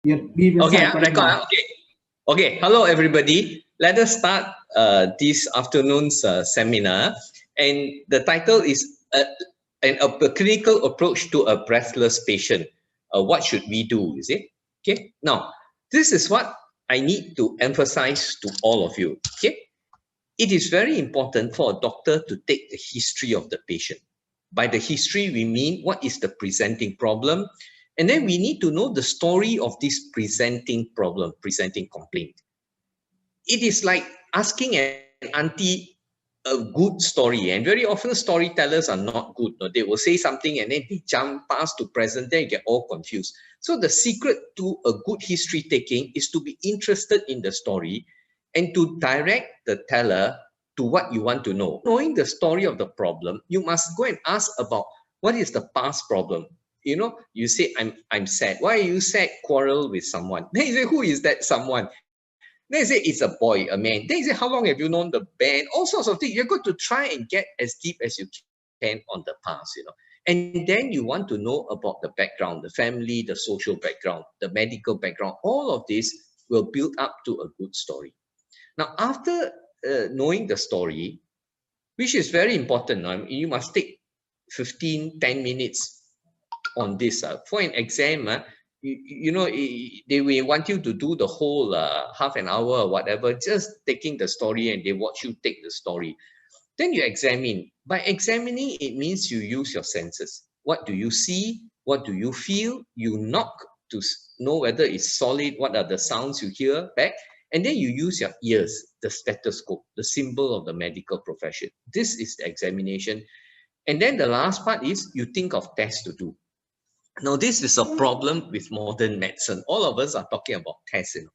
Okay, record. Okay. Okay. Hello, everybody. Let us start this afternoon's seminar, and the title is a clinical approach to a breathless patient. What should we do? Is it okay? Now, this is what I need to emphasize to all of you. Okay, it is very important for a doctor to take the history of the patient. By the history, we mean what is the presenting problem, and then we need to know the story of this presenting problem, presenting complaint. It is like asking an auntie a good story, and very often storytellers are not good. No? They will say something and then they jump past to present, then you get all confused. So the secret to a good history taking is to be interested in the story and to direct the teller to what you want to know. Knowing the story of the problem, you must go and ask about what is the past problem. You know, you say, I'm sad. Why are you sad? Quarrel with someone. Then you say, who is that someone? Then you say, it's a boy, a man. Then you say, how long have you known the band? All sorts of things. You're going to try and get as deep as you can on the past, you know. And then you want to know about the background, the family, the social background, the medical background. All of this will build up to a good story. Now, after knowing the story, which is very important, you must take 10 minutes on this. For an exam, you know, they will want you to do the whole half an hour or whatever, just taking the story, and they watch you take the story. Then you examine. By examining, it means you use your senses. What do you see? What do you feel? You knock to know whether it's solid. What are the sounds you hear back? And then you use your ears, the stethoscope, the symbol of the medical profession. This is the examination. And then the last part is you think of tests to do. Now, this is a problem with modern medicine. All of us are talking about tests, you know.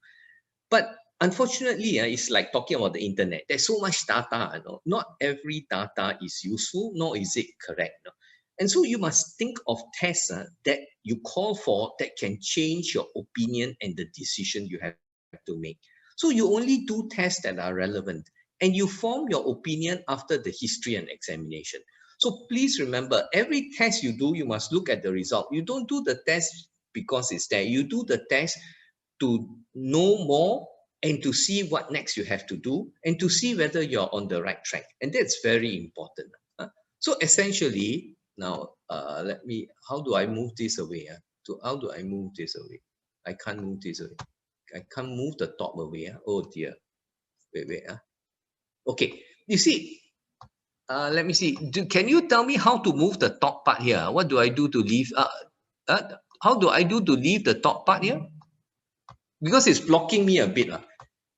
But unfortunately, it's like talking about the internet. There's so much data, you know. Not every data is useful, nor is it correct. You know? And so you must think of tests that you call for that can change your opinion and the decision you have to make. So you only do tests that are relevant, and you form your opinion after the history and examination. So please remember, every test you do, you must look at the result. You don't do the test because it's there. You do the test to know more and to see what next you have to do and to see whether you're on the right track. And that's very important. So essentially, now, how do I move this away? How do I move this away? I can't move this away. I can't move the top away. Oh dear. Wait. Okay, you see, let me see. Can you tell me how to move the top part here? What do I do to leave? How do I do to leave the top part here? Because it's blocking me a bit.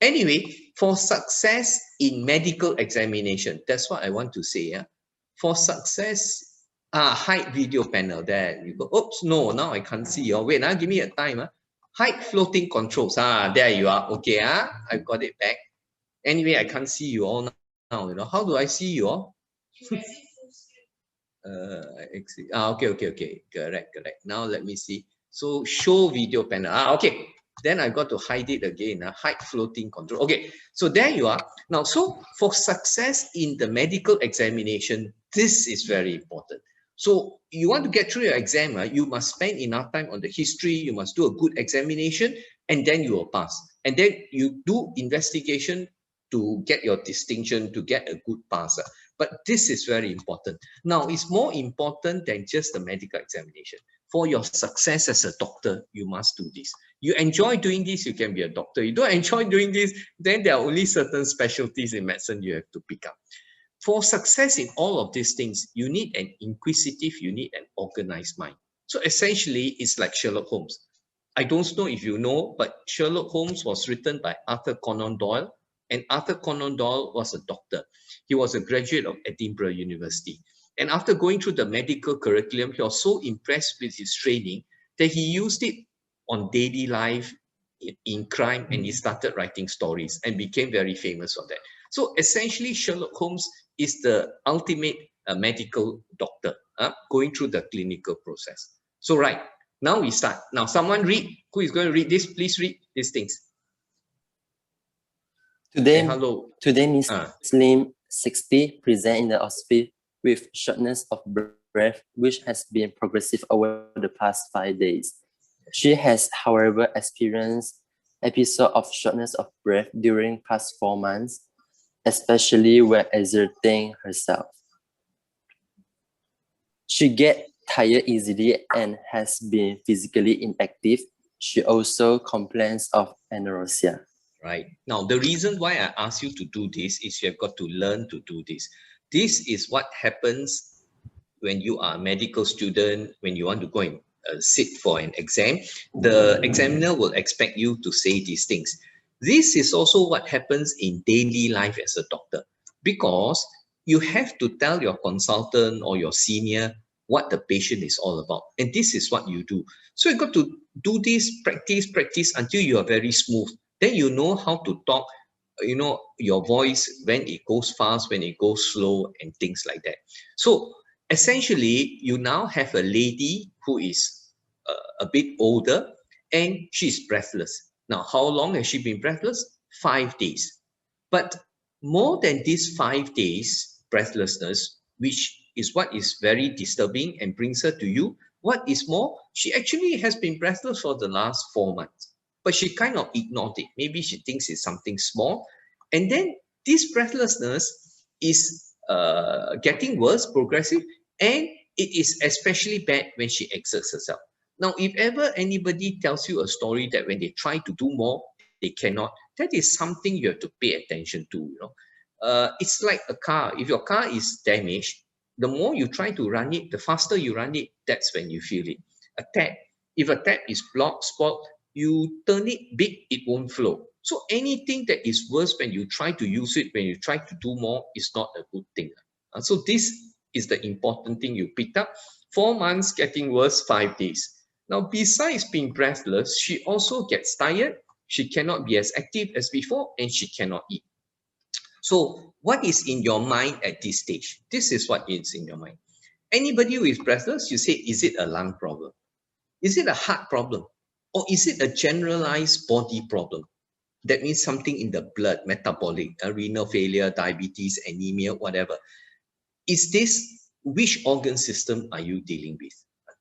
Anyway, for success in medical examination, that's what I want to say. For success, hide video panel. There you go. Oops, no, now I can't see you. Wait, give me a time. Hide floating controls. There you are. Okay, I've got it back. Anyway, I can't see you all now. You know, how do I see you all? Okay. Correct. Now let me see. So show video panel. Okay. Then I got to hide it again. Hide floating control. Okay. So there you are. Now, so for success in the medical examination, this is very important. So you want to get through your exam, you must spend enough time on the history. You must do a good examination, and then you will pass. And then you do investigation to get your distinction, to get a good pass. But this is very important. Now, it's more important than just the medical examination. For your success as a doctor, you must do this. You enjoy doing this, you can be a doctor. You don't enjoy doing this, then there are only certain specialties in medicine you have to pick up. For success in all of these things, you need an inquisitive, you need an organized mind. So essentially, it's like Sherlock Holmes. I don't know if you know, but Sherlock Holmes was written by Arthur Conan Doyle, and Arthur Conan Doyle was a doctor. He was a graduate of Edinburgh University. And after going through the medical curriculum, he was so impressed with his training that he used it on daily life, in crime, and he started writing stories and became very famous for that. So essentially, Sherlock Holmes is the ultimate medical doctor going through the clinical process. So right, now we start. Now someone read. Who is going to read this? Please read these things. Today, hello. Today, Ms. Lim, 60, present in the hospital with shortness of breath, which has been progressive over the past 5 days. She has, however, experienced episodes of shortness of breath during past 4 months, especially when exerting herself. She gets tired easily and has been physically inactive. She also complains of anorexia. Right. Now, the reason why I ask you to do this is you have got to learn to do this. This is what happens when you are a medical student, when you want to go and sit for an exam. The examiner will expect you to say these things. This is also what happens in daily life as a doctor, because you have to tell your consultant or your senior what the patient is all about. And this is what you do. So you've got to do this, practice until you are very smooth. Then you know how to talk, your voice, when it goes fast, when it goes slow, and things like that. So essentially, you now have a lady who is a bit older and she's breathless. Now, how long has she been breathless? 5 days. But more than these 5 days breathlessness, which is what is very disturbing and brings her to you, what is more, she actually has been breathless for the last 4 months, but she kind of ignored it. Maybe she thinks it's something small. And then this breathlessness is getting worse, progressive, and it is especially bad when she exerts herself. Now, if ever anybody tells you a story that when they try to do more, they cannot, that is something you have to pay attention to. It's like a car. If your car is damaged, the more you try to run it, the faster you run it, that's when you feel it. A tap, if a tap is blocked, spot, you turn it big, it won't flow. So anything that is worse when you try to use it, when you try to do more, is not a good thing. So this is the important thing you picked up. 4 months getting worse, 5 days. Now, besides being breathless, she also gets tired. She cannot be as active as before, and she cannot eat. So what is in your mind at this stage? This is what is in your mind. Anybody who is breathless, you say, is it a lung problem? Is it a heart problem? Or is it a generalized body problem? That means something in the blood, metabolic, renal failure, diabetes, anemia, whatever. Is this, which organ system are you dealing with?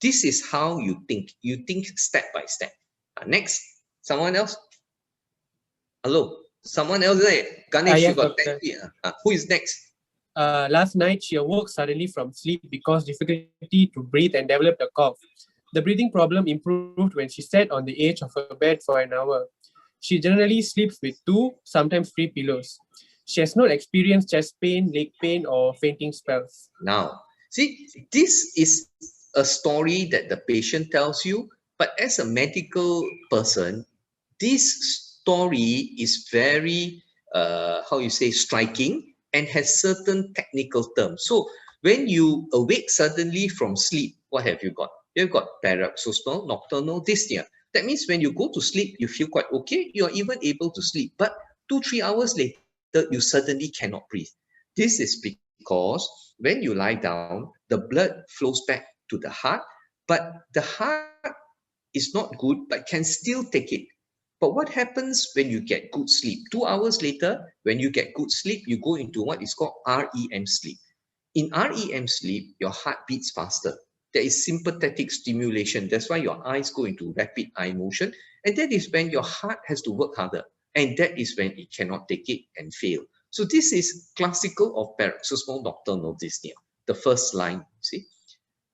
This is how you think. You think step by step. Next, someone else? Hello, someone else there? Ganesh, Yes, you got doctor. 10 feet. Who is next? Last night, she awoke suddenly from sleep because difficulty to breathe and developed a cough. The breathing problem improved when she sat on the edge of her bed for an hour. She generally sleeps with 2, sometimes 3 pillows. She has not experienced chest pain, leg pain, or fainting spells. Now, see, this is a story that the patient tells you, but as a medical person, this story is very, how you say, striking and has certain technical terms. So when you awake suddenly from sleep, what have you got? You've got paroxysmal nocturnal dyspnea. That means when you go to sleep, you feel quite okay. You're even able to sleep. But 2-3 hours later, you suddenly cannot breathe. This is because when you lie down, the blood flows back to the heart, but the heart is not good, but can still take it. But what happens when you get good sleep? 2 hours later, when you get good sleep, you go into what is called REM sleep. In REM sleep, your heart beats faster. There is sympathetic stimulation. That's why your eyes go into rapid eye motion. And that is when your heart has to work harder. And that is when it cannot take it and fail. So this is classical of paroxysmal nocturnal dyspnea, the first line, see?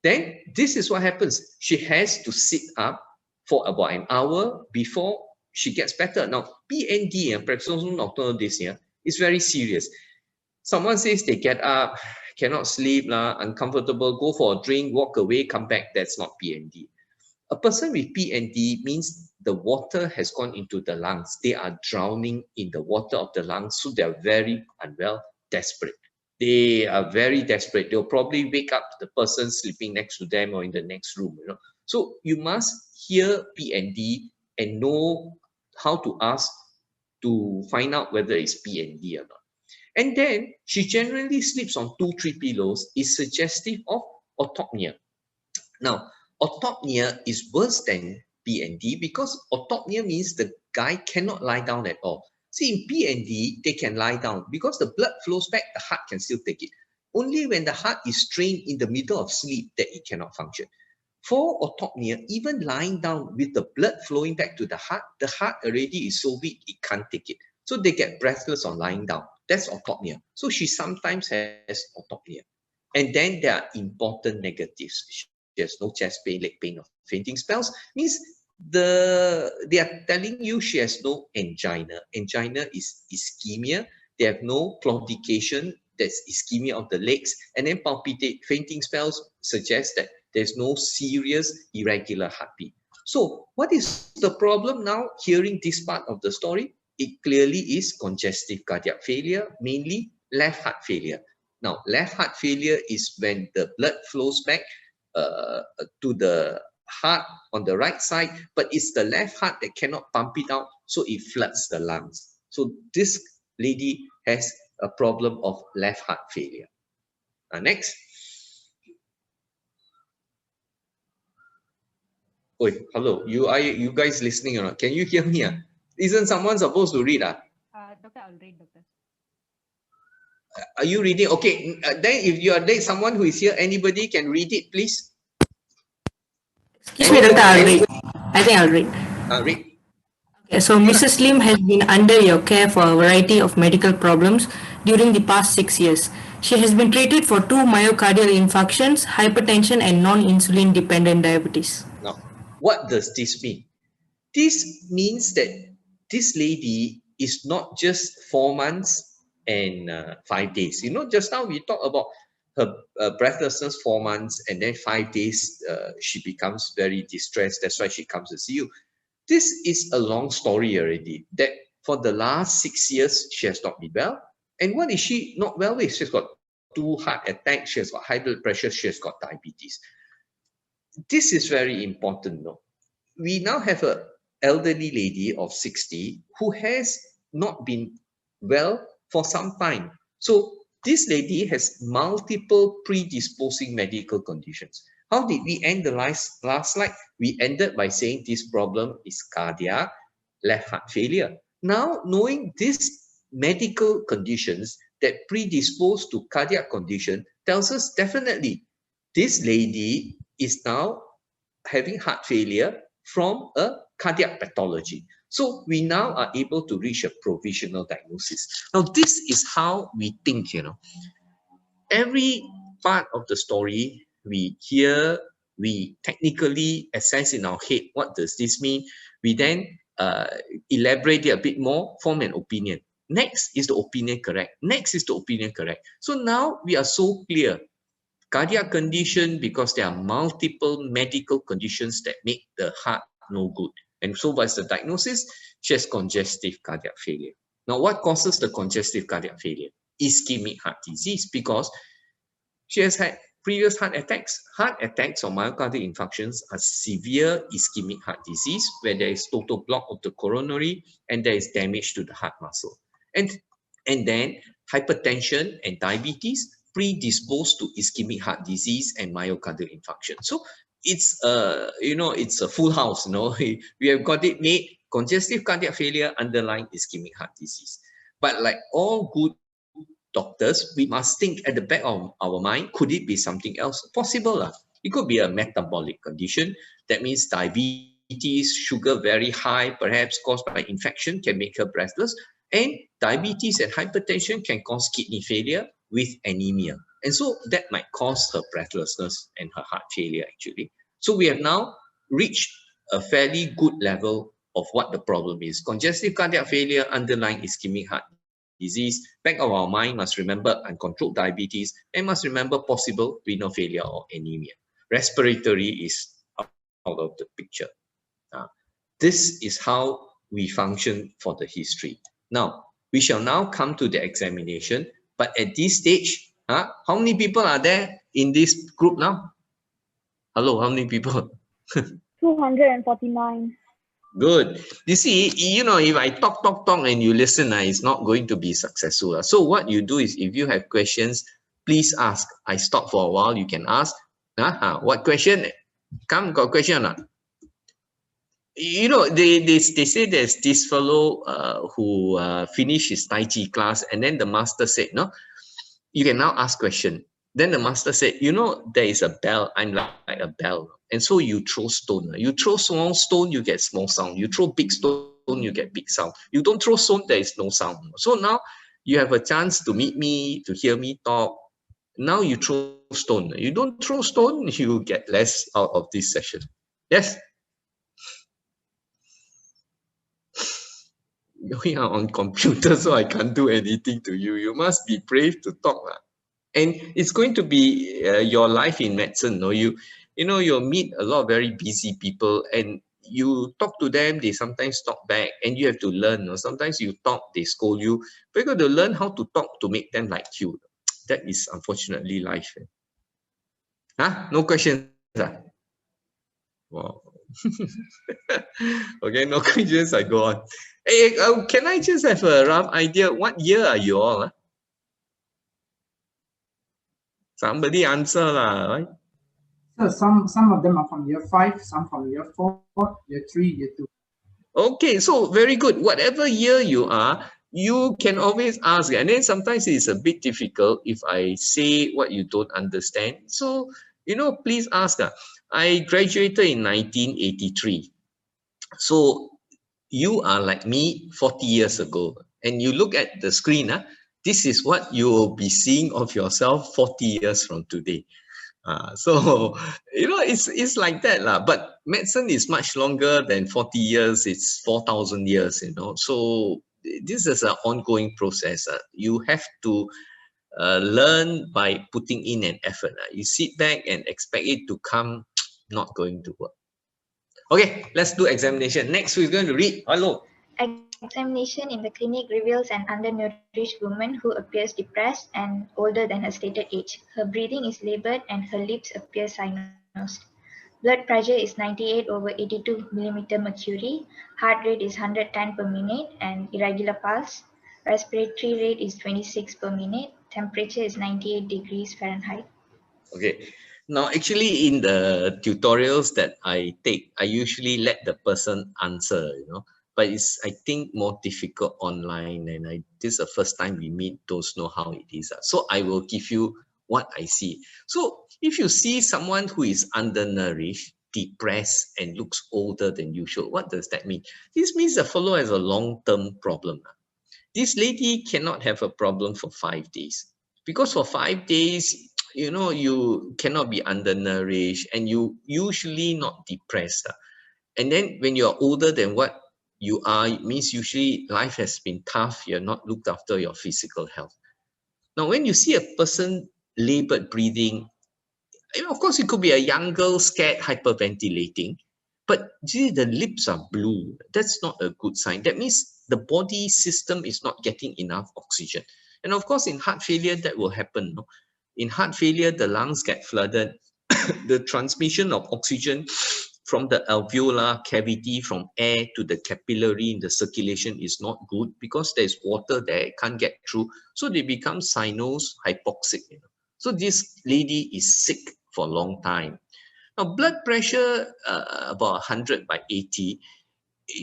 Then this is what happens. She has to sit up for about an hour before she gets better. Now, PND, paroxysmal nocturnal dyspnea, is very serious. Someone says they get up, cannot sleep, uncomfortable, go for a drink, walk away, come back. That's not PND. A person with PND means the water has gone into the lungs. They are drowning in the water of the lungs, so they are very unwell, desperate. They are very desperate. They'll probably wake up the person sleeping next to them or in the next room. So you must hear PND and know how to ask to find out whether it's PND or not. And then she generally sleeps on 2-3 pillows, is suggestive of autopnea. Now, autopnea is worse than PND because autopnea means the guy cannot lie down at all. See, in PND, they can lie down because the blood flows back, the heart can still take it. Only when the heart is strained in the middle of sleep that it cannot function. For autopnea, even lying down with the blood flowing back to the heart already is so weak, it can't take it. So they get breathless on lying down. That's autopnea. So she sometimes has autopnea. And then there are important negatives. She has no chest pain, leg pain, or fainting spells. Means they are telling you she has no angina. Angina is ischemia. They have no claudication, that's ischemia of the legs. And then fainting spells suggest that there's no serious irregular heartbeat. So what is the problem now hearing this part of the story? It clearly is congestive cardiac failure, mainly left heart failure. Now, left heart failure is when the blood flows back to the heart on the right side, but it's the left heart that cannot pump it out, so it floods the lungs. So this lady has a problem of left heart failure. Next. Oi, hello. You guys listening or not? Can you hear me? Isn't someone supposed to read? Doctor, I'll read, doctor. Are you reading? Okay. Then if you are there, someone who is here, anybody can read it, please. Excuse me, doctor, I'll read. I think I'll read. Read. Okay, so Mrs. Lim has been under your care for a variety of medical problems during the past 6 years. She has been treated for 2 myocardial infarctions, hypertension, and non-insulin dependent diabetes. Now, what does this mean? This means that this lady is not just 4 months and 5 days. You know, just now we talked about her breathlessness 4 months, and then 5 days she becomes very distressed. That's why she comes to see you. This is a long story already, that for the last 6 years she has not been well. And what is she not well with? She's got 2 heart attacks, she has got high blood pressure, she has got diabetes. This is very important, no? We now have an elderly lady of 60 who has not been well for some time. So this lady has multiple predisposing medical conditions. How did we end the last slide? We ended by saying this problem is cardiac, left heart failure. Now, knowing these medical conditions that predispose to cardiac condition tells us definitely this lady is now having heart failure from a cardiac pathology. So we now are able to reach a provisional diagnosis. Now, this is how we think, you know. Every part of the story we hear, we technically assess in our head, what does this mean? We then elaborate it a bit more, form an opinion. Next, is the opinion correct? Next, is the opinion correct? So now we are so clear. Cardiac condition, because there are multiple medical conditions that make the heart no good. And so what's the diagnosis? She has congestive cardiac failure. Now, what causes the congestive cardiac failure? Ischemic heart disease, because she has had previous heart attacks. Heart attacks or myocardial infarctions are severe ischemic heart disease where there is total block of the coronary and there is damage to the heart muscle. And then hypertension and diabetes predisposed to ischemic heart disease and myocardial infarction. So it's it's a full house. We have got it made: congestive cardiac failure, underlying ischemic heart disease. But like all good doctors, we must think at the back of our mind, could it be something else? Possible. It could be a metabolic condition. That means diabetes, sugar very high, perhaps caused by infection, can make her breathless. And diabetes and hypertension can cause kidney failure with anemia. And so that might cause her breathlessness and her heart failure, actually. So we have now reached a fairly good level of what the problem is. Congestive cardiac failure, underlying ischemic heart disease. Back of our mind must remember uncontrolled diabetes and must remember possible renal failure or anemia. Respiratory is out of the picture. This is how we function for the history. Now, we shall now come to the examination. But at this stage, how many people are there in this group now? Hello, how many people? 249. Good. You see, if I talk and you listen, it's not going to be successful. So what you do is, if you have questions, please ask. I stop for a while, you can ask. What question? Come, got a question or not? They say there's this fellow who finished his Tai Chi class, and then the master said, no, you can now ask question. Then the master said, there is a bell. I'm like a bell. And so you throw stone. You throw small stone, you get small sound. You throw big stone, you get big sound. You don't throw stone, there is no sound. So now you have a chance to meet me, to hear me talk. Now you throw stone. You don't throw stone, you get less out of this session. Yes? We are on computer, so I can't do anything to you. You must be brave to talk. And it's going to be your life in medicine. No? You'll meet a lot of very busy people, and you talk to them, they sometimes talk back, and you have to learn. No? Sometimes you talk, they scold you. But you got to learn how to talk to make them like you. That is unfortunately life. Huh? No questions? Wow. Okay, no questions, I go on. Hey, can I just have a rough idea? What year are you all? Somebody answer lah, right? So some of them are from year 5, some from year 4, year 3, year 2. Okay, so very good. Whatever year you are, you can always ask. And then sometimes it's a bit difficult if I say what you don't understand. So, please ask. I graduated in 1983. So you are like me 40 years ago. And you look at the screen, this is what you will be seeing of yourself 40 years from today. So, it's like that. But medicine is much longer than 40 years. It's 4,000 years, So this is an ongoing process. You have to learn by putting in an effort. You sit back and expect it to come, not going to work. Okay, let's do examination. Next, we're going to read. Hello. Examination in the clinic reveals an undernourished woman who appears depressed and older than her stated age. Her breathing is labored and her lips appear cyanosed. Blood pressure is 98/82 millimeter mercury. Heart rate is 110 per minute and irregular pulse. Respiratory rate is 26 per minute. Temperature is 98 degrees Fahrenheit. Okay. Now, actually, in the tutorials that I take, I usually let the person answer, but it's, I think, more difficult online. And this is the first time we meet, don't know how it is. So I will give you what I see. So if you see someone who is undernourished, depressed, and looks older than usual, what does that mean? This means the fellow has a long-term problem. This lady cannot have a problem for 5 days, because for 5 days, you cannot be undernourished and you usually not depressed. And then when you're older than what you are, it means usually life has been tough. You're not looked after your physical health. Now, when you see a person labored breathing, of course, it could be a young girl scared, hyperventilating, but gee, the lips are blue. That's not a good sign. That means the body system is not getting enough oxygen. And of course, in heart failure, that will happen. No? In heart failure, the lungs get flooded. The transmission of oxygen from the alveolar cavity, from air to the capillary in the circulation is not good because there's water there, it can't get through. So they become cyanosed, hypoxic. So this lady is sick for a long time. Now, blood pressure about 100/80.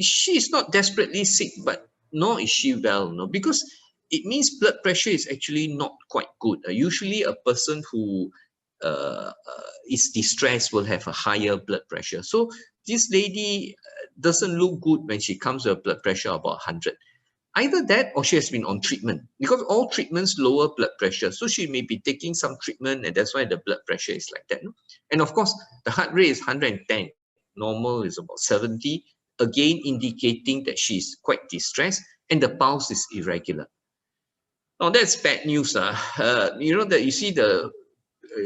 She is not desperately sick, but nor is she well, no, because it means blood pressure is actually not quite good. Usually a person who is distressed will have a higher blood pressure. So this lady doesn't look good when she comes with a blood pressure about 100. Either that or she has been on treatment, because all treatments lower blood pressure. So she may be taking some treatment and that's why the blood pressure is like that. No? And of course, the heart rate is 110. Normal is about 70. Again, indicating that she's quite distressed and the pulse is irregular. Now, that's bad news. That you see the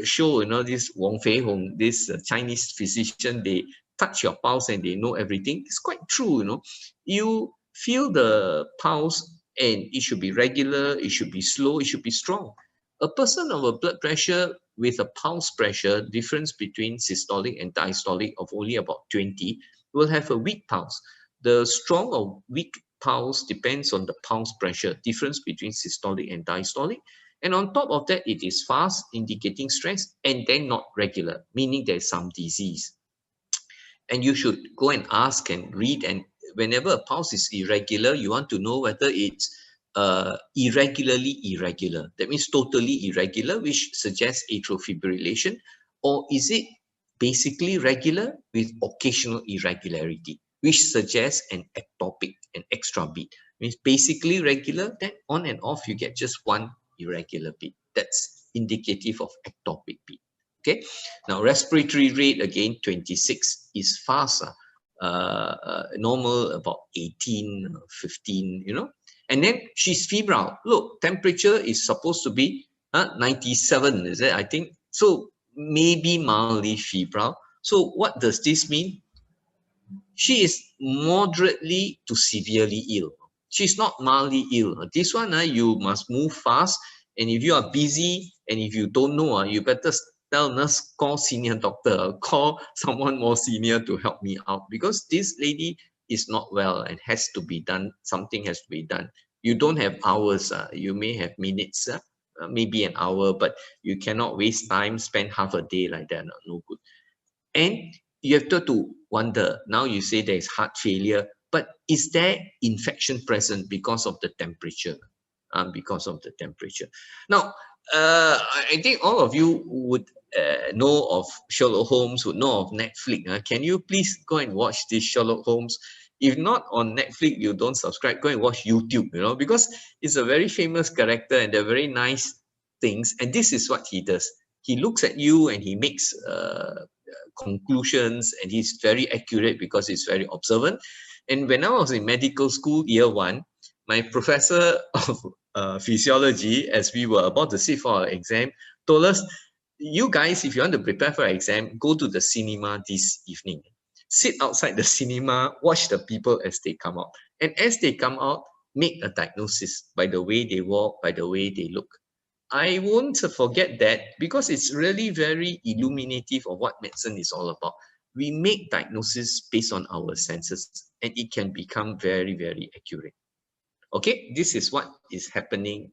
show, this Wong Fei Hong, this Chinese physician, they touch your pulse and they know everything. It's quite true, You feel the pulse and it should be regular, it should be slow, it should be strong. A person of a blood pressure with a pulse pressure difference between systolic and diastolic of only about 20 will have a weak pulse. The strong or weak pulse depends on the pulse pressure, difference between systolic and diastolic. And on top of that, it is fast, indicating stress, and then not regular, meaning there's some disease. And you should go and ask and read, and whenever a pulse is irregular, you want to know whether it's irregularly irregular. That means totally irregular, which suggests atrial fibrillation, or is it basically regular with occasional irregularity, which suggests an ectopic, an extra beat. Means basically regular, then on and off you get just one irregular beat. That's indicative of ectopic beat. Okay. Now respiratory rate again 26 is fast. Normal about 18, 15, you know. And then she's febrile. Look, temperature is supposed to be 97, is it? I think so. Maybe mildly febrile. So what does this mean? She is moderately to severely ill. She's not mildly ill. This one, you must move fast. And if you are busy and if you don't know, you better tell nurse, call senior doctor, call someone more senior to help me out, because this lady is not well and has to be done. Something has to be done. You don't have hours. You may have minutes, maybe an hour, but you cannot waste time, spend half a day like that. No good. And you have to wonder, now you say there is heart failure, but is there infection present because of the temperature? Because of the temperature. Now, I think all of you would know of Sherlock Holmes, would know of Netflix. Can you please go and watch this Sherlock Holmes? If not on Netflix, you don't subscribe, go and watch YouTube, you know, because it's a very famous character and they're very nice things. And this is what he does. He looks at you and he makes conclusions, and he's very accurate because he's very observant. And when I was in medical school, year one, my professor of physiology, as we were about to sit for our exam, told us, you guys, if you want to prepare for an exam, go to the cinema this evening. Sit outside the cinema, watch the people as they come out. And as they come out, make a diagnosis by the way they walk, by the way they look. I won't forget that, because it's really very illuminative of what medicine is all about. We make diagnosis based on our senses, and it can become very, very accurate. Okay, this is what is happening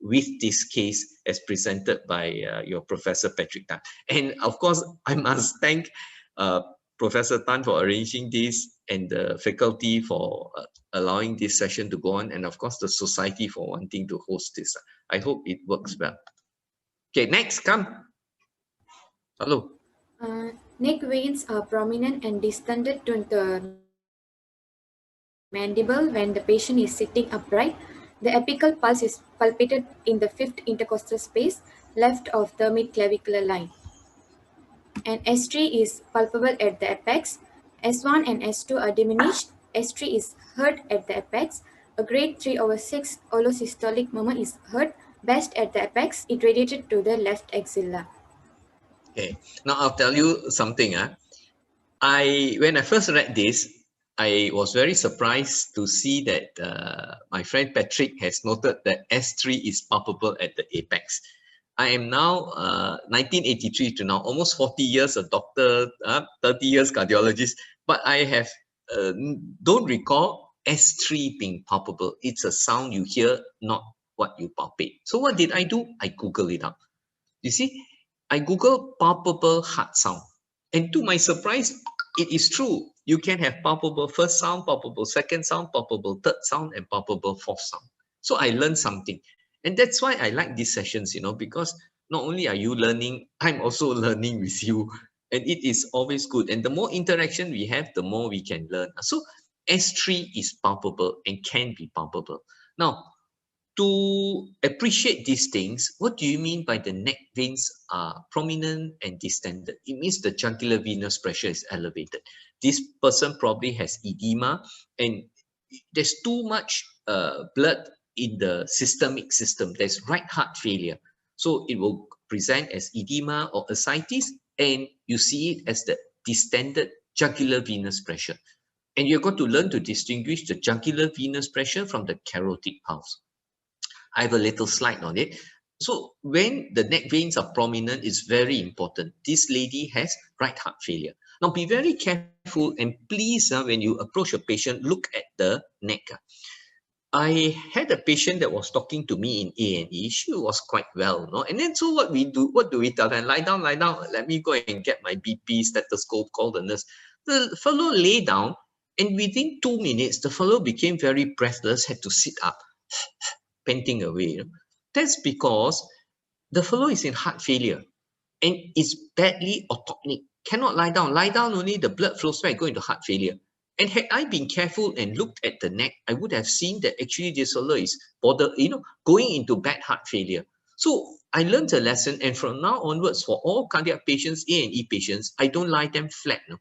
with this case as presented by your Professor Patrick Tan. And of course, I must thank Professor Tan for arranging this, and the faculty for allowing this session to go on, and of course the society for wanting to host this. I hope it works well. Okay, next, come. Hello. Neck veins are prominent and distended to the mandible when the patient is sitting upright. The apical pulse is palpated in the fifth intercostal space, left of the mid-clavicular line. And S3 is palpable at the apex. S1 and S2 are diminished. S3 is heard at the apex. A grade 3/6 holosystolic murmur is heard, best at the apex. It radiated to the left axilla. Okay, now I'll tell you something. When I first read this, I was very surprised to see that my friend Patrick has noted that S3 is palpable at the apex. I am now 1983 to now, almost 40 years a doctor, 30 years cardiologist, but I have don't recall S3 being palpable. It's a sound you hear, not what you palpate. So what did I do? I Google it up. You see, I Google palpable heart sound. And to my surprise, it is true. You can have palpable first sound, palpable second sound, palpable third sound, and palpable fourth sound. So I learned something. And that's why I like these sessions, you know, because not only are you learning, I'm also learning with you. And it is always good. And the more interaction we have, the more we can learn. So S3 is palpable and can be palpable. Now, to appreciate these things, what do you mean by the neck veins are prominent and distended? It means the jugular venous pressure is elevated. This person probably has edema, and there's too much blood in the systemic system. There's right heart failure. So it will present as edema or ascites, and you see it as the distended jugular venous pressure. And you're going to learn to distinguish the jugular venous pressure from the carotid pulse. I have a little slide on it. So when the neck veins are prominent, it's very important. This lady has right heart failure. Now be very careful, and please, when you approach a patient, look at the neck. I had a patient that was talking to me in A&E. She was quite well, no? And then so what do we tell them? Lie down, let me go and get my BP stethoscope, call the nurse. The fellow lay down, and within 2 minutes, the fellow became very breathless, had to sit up, panting away. You know? That's because the fellow is in heart failure and is badly autotonic, cannot lie down. Lie down only, the blood flows back, go into heart failure. And had I been careful and looked at the neck, I would have seen that actually this fellow is going into bad heart failure. So I learned a lesson, and from now onwards, for all cardiac patients, A&E patients, I don't lie them flat. No.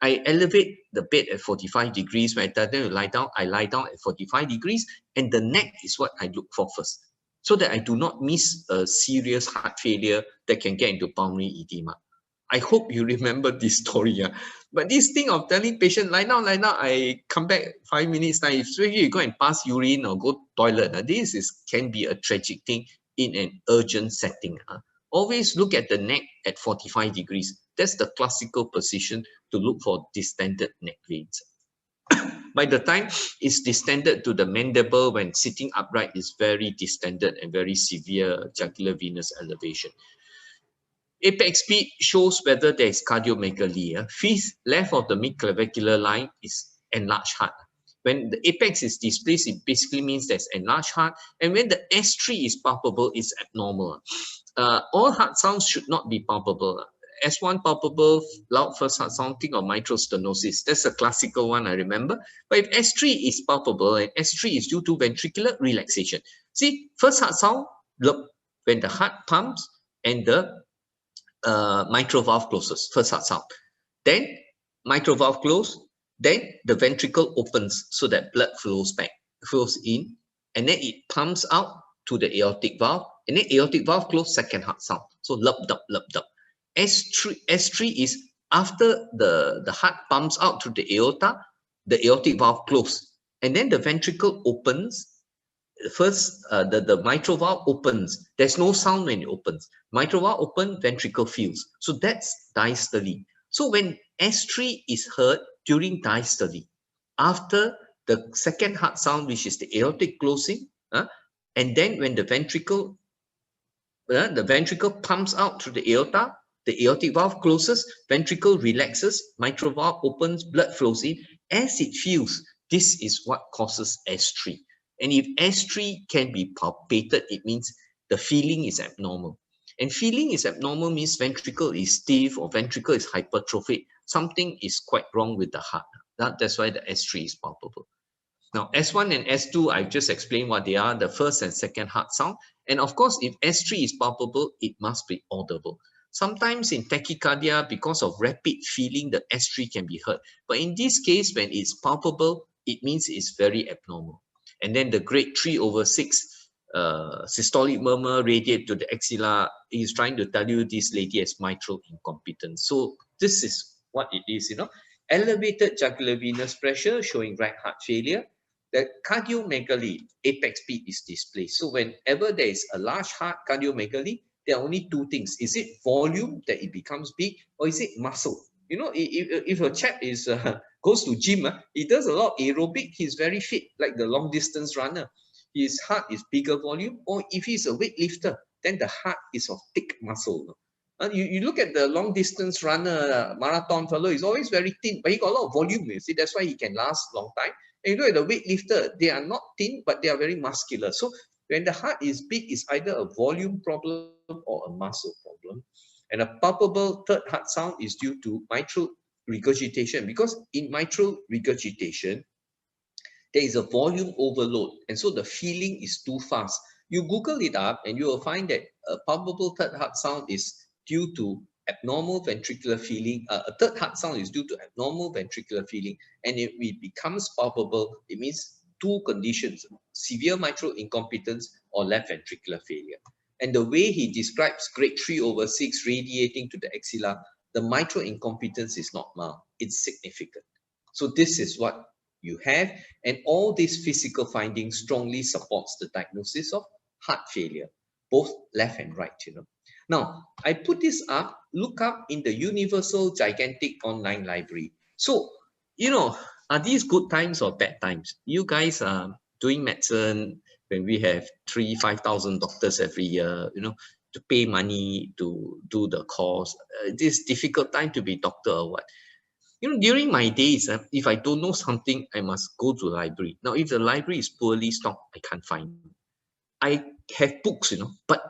I elevate the bed at 45 degrees. When I tell them to lie down, I lie down at 45 degrees, and the neck is what I look for first, so that I do not miss a serious heart failure that can get into pulmonary edema. I hope you remember this story. Yeah? But this thing of telling patient, lie down, I come back 5 minutes time. If you go and pass urine or go toilet, this can be a tragic thing in an urgent setting. Always look at the neck at 45 degrees. That's the classical position to look for distended neck veins. By the time it's distended to the mandible, when sitting upright, is very distended and very severe jugular venous elevation. Apex speed shows whether there is cardiomegaly. Fifth left of the mid-clavicular line is enlarged heart. When the apex is displaced, it basically means there's enlarged heart. And when the S3 is palpable, it's abnormal. All heart sounds should not be palpable. S1 palpable, loud first heart sound, think of mitral stenosis. That's a classical one, I remember. But if S3 is palpable, and S3 is due to ventricular relaxation. See, first heart sound, look, when the heart pumps and the mitral valve closes, first heart sound. Then mitral valve close, then the ventricle opens so that blood flows in, and then it pumps out to the aortic valve, and then aortic valve close, second heart sound. So lup dup, lup dup. S3 is after the heart pumps out through the aorta, the aortic valve close, and then the ventricle opens. First, the mitral valve opens. There's no sound when it opens. Mitral valve open, ventricle fills. So that's diastole. So when S3 is heard during diastole, after the second heart sound, which is the aortic closing, and then when the ventricle pumps out through the aorta, the aortic valve closes, ventricle relaxes, mitral valve opens, blood flows in. As it fills, this is what causes S3. And if S3 can be palpated, it means the feeling is abnormal. And feeling is abnormal means ventricle is stiff or ventricle is hypertrophic. Something is quite wrong with the heart. That's why the S3 is palpable. Now, S1 and S2, I've just explained what they are, the first and second heart sound. And of course, if S3 is palpable, it must be audible. Sometimes in tachycardia, because of rapid feeling, the S3 can be heard. But in this case, when it's palpable, it means it's very abnormal. And then the grade 3/6 systolic murmur radiate to the axilla is trying to tell you this lady has mitral incompetence. So this is what it is, elevated jugular venous pressure showing right heart failure. The cardiomegaly, apex beat is displaced. So whenever there is a large heart cardiomegaly, there are only two things. Is it volume that it becomes big, or is it muscle? If a chap is goes to gym, he does a lot of aerobic, he's very fit, like the long distance runner. His heart is bigger volume, or if he's a weightlifter, then the heart is of thick muscle. You look at the long distance runner, marathon fellow, he's always very thin, but he got a lot of volume, you see, that's why he can last long time. And you look at the weightlifter, they are not thin, but they are very muscular. So when the heart is big, it's either a volume problem or a muscle problem. And a palpable third heart sound is due to mitral regurgitation, because in mitral regurgitation, there is a volume overload, and so the feeling is too fast. You Google it up and you will find that a palpable third heart sound is due to abnormal ventricular feeling. A third heart sound is due to abnormal ventricular feeling, and if it becomes palpable, it means two conditions: severe mitral incompetence or left ventricular failure. And the way he describes grade 3/6 radiating to the axilla, the mitral incompetence is not mild, it's significant. So this is what you have, and all these physical findings strongly supports the diagnosis of heart failure, both left and right. Now, I put this up, look up in the universal gigantic online library. So, are these good times or bad times? You guys are doing medicine when we have 3,000-5,000 doctors every year, to pay money to do the course. This difficult time to be doctor or what? During my days, if I don't know something, I must go to the library. Now, if the library is poorly stocked, I can't find it. I have books, but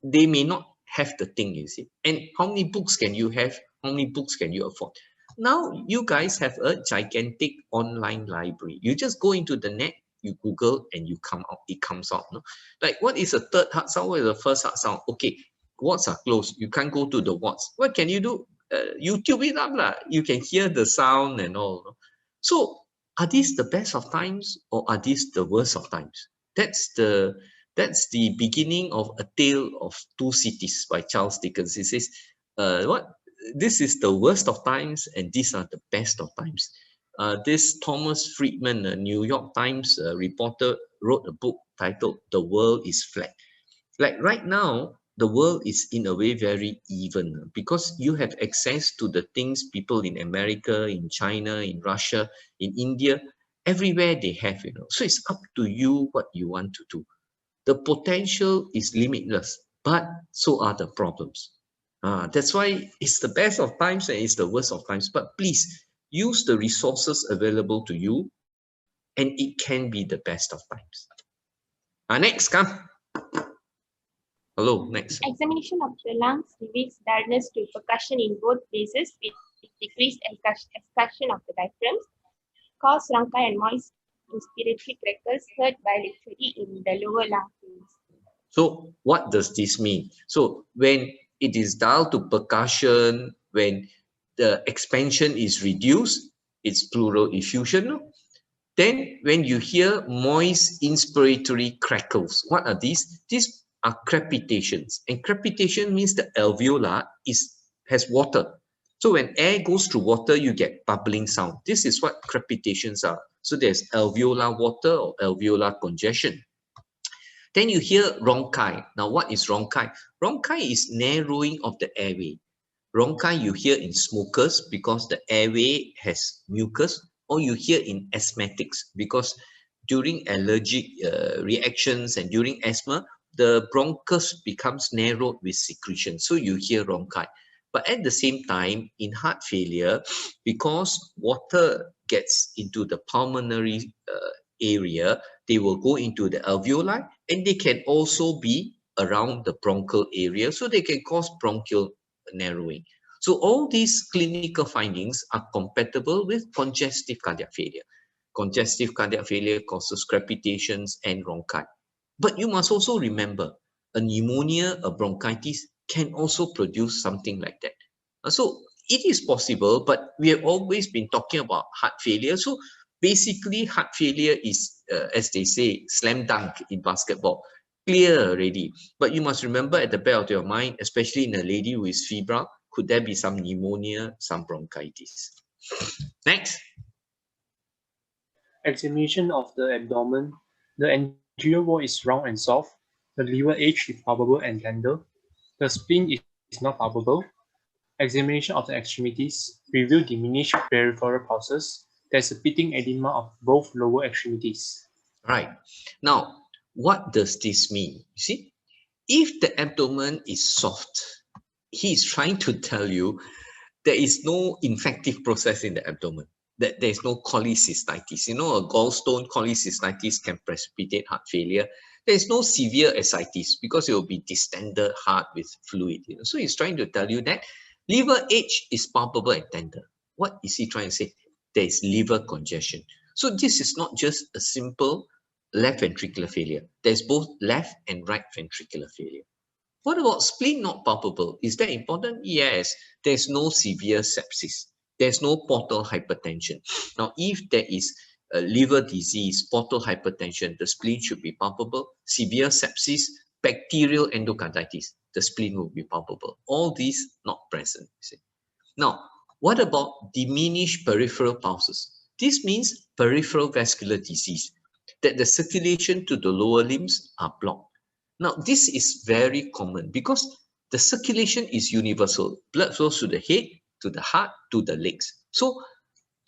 they may not have the thing, you see. And how many books can you have How many books can you afford? Now you guys have a gigantic online library. You just go into the net, you Google, and you come out. It comes out. No? Like, what is the third heart sound? What is the first heart sound? Okay, wards are closed. You can't go to the wards. What can you do? YouTube it up lah. You can hear the sound and all. No? So, are these the best of times or are these the worst of times? That's the beginning of A Tale of Two Cities by Charles Dickens. He says, what? This is the worst of times and these are the best of times. This Thomas Friedman, a New York Times reporter, wrote a book titled The World is Flat. Like right now, the world is in a way very even because you have access to the things people in America, in China, in Russia, in India, everywhere they have, So it's up to you what you want to do. The potential is limitless, but so are the problems. That's why it's the best of times and it's the worst of times. But please use the resources available to you, and it can be the best of times. Next, come. Hello, next. Examination of the lungs reveals dullness to percussion in both places with decreased extraction of the diaphragms, cause rhonchi and moist inspiratory crackles heard bilaterally in the lower lung fields. So what does this mean? So when it is dull to percussion, when the expansion is reduced, it's pleural effusion. Then when you hear moist inspiratory crackles, what are these? These are crepitations, and crepitation means the alveolar has water. So when air goes through water, you get bubbling sound. This is what crepitations are. So there's alveolar water or alveolar congestion. Then you hear rhonchi. Now what is rhonchi? Rhonchi is narrowing of the airway. Rhonchi you hear in smokers because the airway has mucus, or you hear in asthmatics because during allergic reactions and during asthma, the bronchus becomes narrowed with secretion. So you hear rhonchi. But at the same time, in heart failure, because water gets into the pulmonary area, they will go into the alveoli, and they can also be around the bronchial area. So they can cause bronchial narrowing. So all these clinical findings are compatible with congestive cardiac failure. Congestive cardiac failure causes crepitations and rhonchi. But you must also remember, a pneumonia, a bronchitis can also produce something like that. So it is possible, but we have always been talking about heart failure. So basically, heart failure is, as they say, slam dunk in basketball, clear already. But you must remember at the back of your mind, especially in a lady who is febrile, could there be some pneumonia, some bronchitis? Next. Examination of the abdomen. The anterior wall is round and soft. The liver edge is palpable and tender. The spleen is not palpable. Examination of the extremities reveal diminished peripheral pulses. There's a pitting edema of both lower extremities. Right. Now, what does this mean? You see, if the abdomen is soft, he's trying to tell you there is no infective process in the abdomen, that there is no cholecystitis. A gallstone cholecystitis can precipitate heart failure. There is no severe ascites because it will be distended heart with fluid. So he's trying to tell you that liver edge is palpable and tender. What is he trying to say? There is liver congestion. So this is not just a simple left ventricular failure. There's both left and right ventricular failure. What about spleen not palpable? Is that important? Yes. There's no severe sepsis. There's no portal hypertension. Now, if there is a liver disease, portal hypertension, the spleen should be palpable. Severe sepsis, bacterial endocarditis, the spleen will be palpable. All these not present. Now, what about diminished peripheral pulses? This means peripheral vascular disease, that the circulation to the lower limbs are blocked. Now, this is very common because the circulation is universal. Blood flows to the head, to the heart, to the legs. So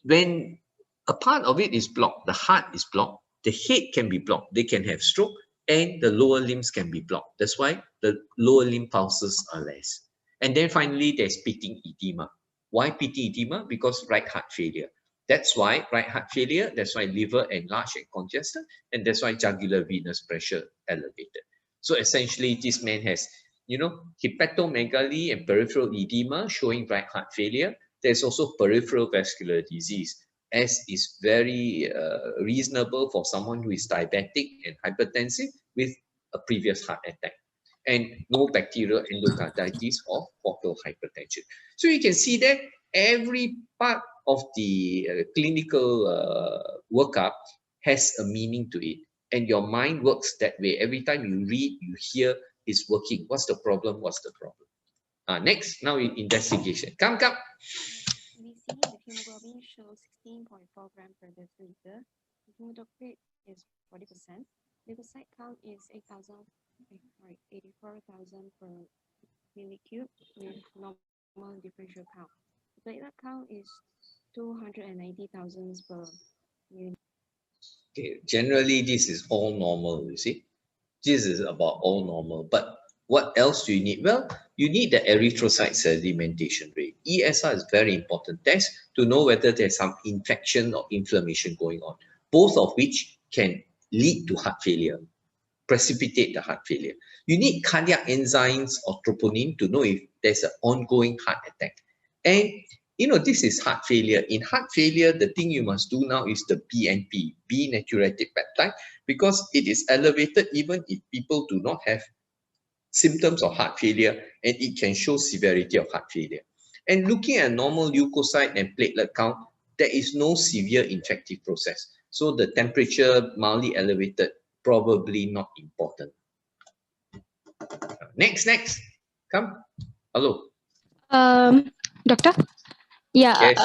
when a part of it is blocked, the heart is blocked, the head can be blocked, they can have stroke, and the lower limbs can be blocked. That's why the lower limb pulses are less. And then finally, there's pitting edema. Why pitting edema? Because right heart failure. That's why right heart failure, that's why liver enlarged and congested, and that's why jugular venous pressure elevated. So essentially, this man has hepatomegaly and peripheral edema showing right heart failure. There's also peripheral vascular disease, as is very reasonable for someone who is diabetic and hypertensive with a previous heart attack, and no bacterial endocarditis or portal hypertension. So you can see that every part of the clinical workup has a meaning to it, and your mind works that way. Every time you read, you hear, it's working. What's the problem? What's the problem? Next, now investigation. Come. We see the hemoglobin shows 16.4 grams per deciliter. The hematocrit is 40%. Leukocyte count is 84,000 per millicube with normal differential count. The platelet count is 290,000 per millicube. Okay, generally this is all normal, you see. This is about all normal. But what else do you need? Well, you need the erythrocyte sedimentation rate. ESR is very important test to know whether there's some infection or inflammation going on, both of which can lead to heart failure, precipitate the heart failure. You need cardiac enzymes or troponin to know if there's an ongoing heart attack. And this is heart failure. In heart failure, the thing you must do now is the BNP, B-natriuretic peptide, because it is elevated even if people do not have symptoms of heart failure, and it can show severity of heart failure. And looking at normal leukocyte and platelet count, there is no severe infective process. So the temperature mildly elevated, probably not important. Next. Come. Hello. Doctor? Yeah, Yes.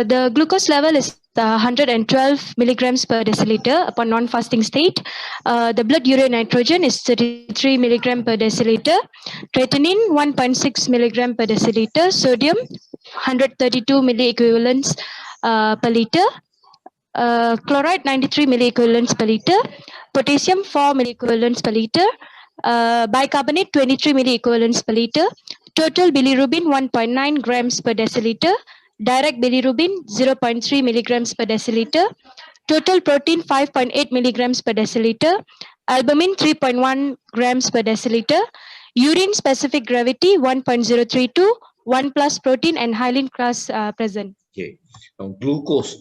the glucose level is 112 milligrams per deciliter upon non-fasting state. The blood urea nitrogen is 33 milligram per deciliter. Creatinine 1.6 milligram per deciliter. Sodium 132 milliequivalents per liter. Chloride 93 milliequivalents per liter. Potassium 4 milliequivalents per liter. Bicarbonate 23 milliequivalents per liter. Total bilirubin 1.9 grams per deciliter. Direct bilirubin 0.3 milligrams per deciliter. Total protein 5.8 milligrams per deciliter. Albumin 3.1 grams per deciliter. Urine specific gravity 1.032. 1 plus protein and hyaline class present. Okay. Now glucose.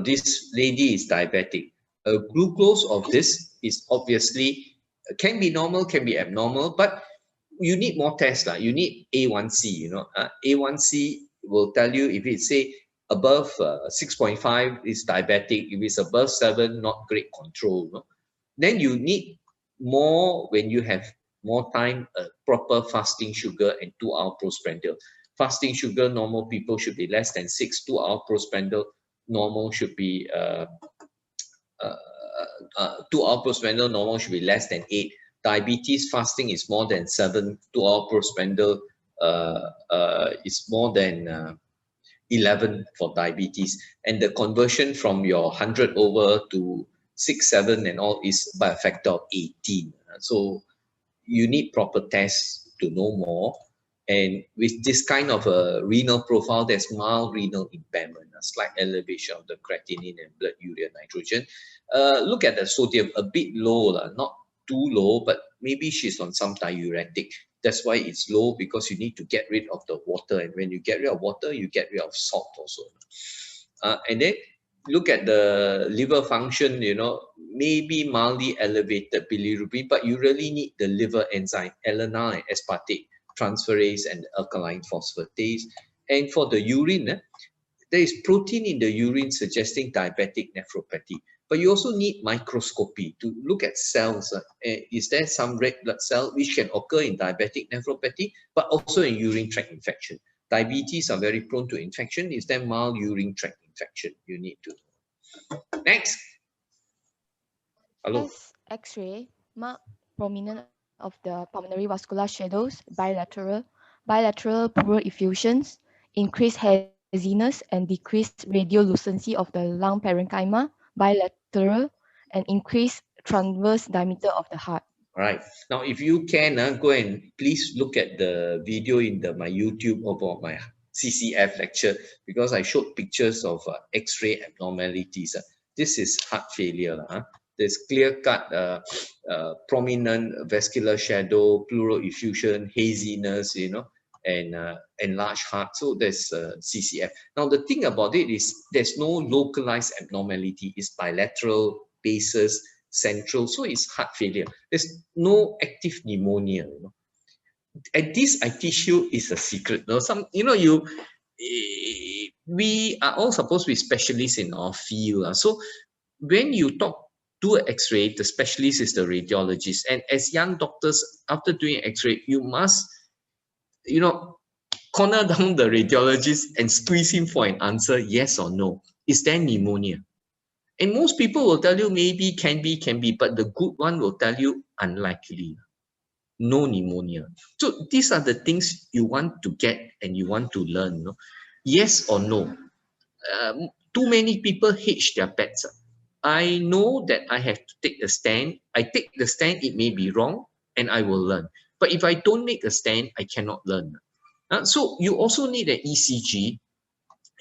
This lady is diabetic. Glucose of this is obviously can be normal, can be abnormal, but you need more tests. You need A1C. A1C will tell you if it's say above 6.5 is diabetic. If it's above 7, not great control. Then you need more when you have more time, proper fasting sugar and 2-hour postprandial. Fasting sugar, normal people should be less than 6. 2-hour postprandial, normal should be 2-hour postprandial, normal should be less than 8. Diabetes fasting is more than 7. 2-hour postprandial is more than 11 for diabetes. And the conversion from your 100 over to 6, 7 and all is by a factor of 18. So you need proper tests to know more. And with this kind of a renal profile, there's mild renal impairment, a slight elevation of the creatinine and blood urea nitrogen. Look at the sodium, a bit low, not too low, but maybe she's on some diuretic. That's why it's low, because you need to get rid of the water. And when you get rid of water, you get rid of salt also. And then look at the liver function, maybe mildly elevated bilirubin, but you really need the liver enzyme, alanine and aspartate transferase and alkaline phosphatase. And for the urine, there is protein in the urine suggesting diabetic nephropathy. But you also need microscopy to look at cells. Is there some red blood cell which can occur in diabetic nephropathy, but also in urine tract infection? Diabetes are very prone to infection. Is there mild urine tract infection? You need to know. Next. Hello. X-ray mark prominence of the pulmonary vascular shadows, bilateral pleural effusions, increased haziness and decreased radiolucency of the lung parenchyma, bilateral, and increased transverse diameter of the heart. All right. Now, if you can, go and please look at the video in my YouTube about my CCF lecture, because I showed pictures of X-ray abnormalities. This is heart failure. There's clear-cut, prominent vascular shadow, pleural effusion, haziness, you know, and enlarged heart. So there's CCF. Now the thing about it is there's no localized abnormality. It's bilateral, basis, central. So it's heart failure. There's no active pneumonia. You know, and this I teach you is a secret. You know, we are all supposed to be specialists in our field. So when you do an X-ray, the specialist is the radiologist. And as young doctors, after doing X-ray, you must, you know, corner down the radiologist and squeeze him for an answer, yes or no. Is there pneumonia? And most people will tell you maybe, can be, but the good one will tell you unlikely. No pneumonia. So these are the things you want to get and you want to learn. No? Yes or no. Too many people hedge their bets. I know that I have to take a stand. I take the stand, it may be wrong, and I will learn. But if I don't make a stand, I cannot learn. So you also need an ECG,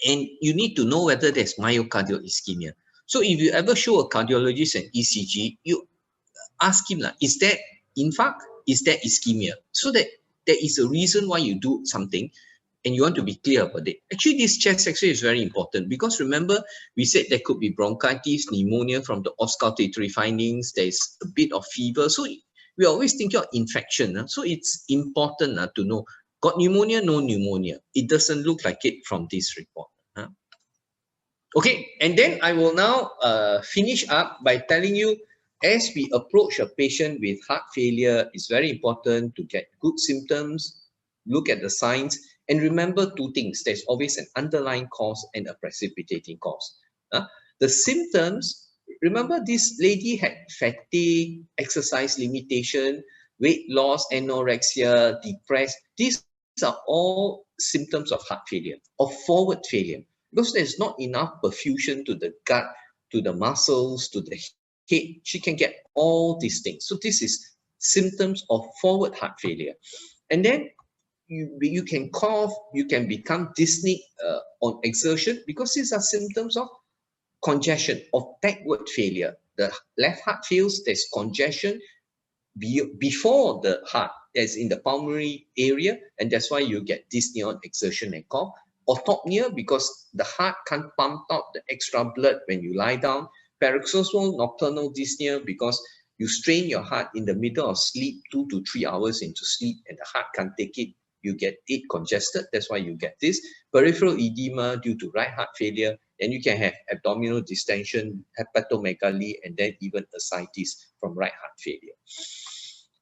and you need to know whether there's myocardial ischemia. So if you ever show a cardiologist an ECG, you ask him, is there infarct? Is there ischemia? So that there is a reason why you do something, and you want to be clear about it. Actually, this chest X-ray is very important because remember, we said there could be bronchitis, pneumonia from the auscultatory findings. There's a bit of fever. So we always think of infection. So it's important to know, got pneumonia, no pneumonia. It doesn't look like it from this report. Okay, and then I will now finish up by telling you, as we approach a patient with heart failure, it's very important to get good symptoms, look at the signs, and remember two things. There's always an underlying cause and a precipitating cause. The symptoms, remember this lady had fatigue, exercise limitation, weight loss, anorexia, depressed. These are all symptoms of heart failure, of forward failure, because there's not enough perfusion to the gut, to the muscles, to the head. She can get all these things. So this is symptoms of forward heart failure. And then you can cough, you can become dyspneic on exertion, because these are symptoms of congestion, of backward failure. The left heart fails, there's congestion before the heart, as in the pulmonary area, and that's why you get dyspnea on exertion and cough. Orthopnea, because the heart can't pump out the extra blood when you lie down. Paroxysmal nocturnal dyspnea, because you strain your heart in the middle of sleep, 2 to 3 hours into sleep, and the heart can't take it. You get it congested. That's why you get this. Peripheral edema due to right heart failure. And you can have abdominal distension, hepatomegaly, and then even ascites from right heart failure.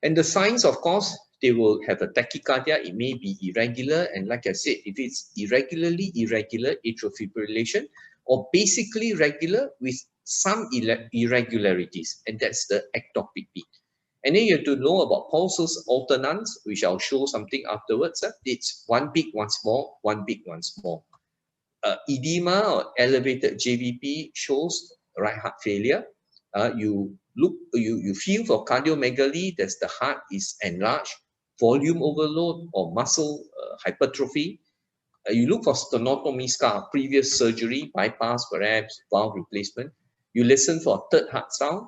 And the signs, of course, they will have a tachycardia. It may be irregular. And like I said, if it's irregularly irregular atrial fibrillation, or basically regular with some irregularities, and that's the ectopic beat. And then you have to know about pulsus alternans, which I'll show something afterwards. It's one big, one small, one big, one small. Edema or elevated JVP shows right heart failure. You feel for cardiomegaly, that's the heart is enlarged, volume overload or muscle hypertrophy. You look for sternotomy scar, previous surgery, bypass, perhaps valve replacement. You listen for third heart sound.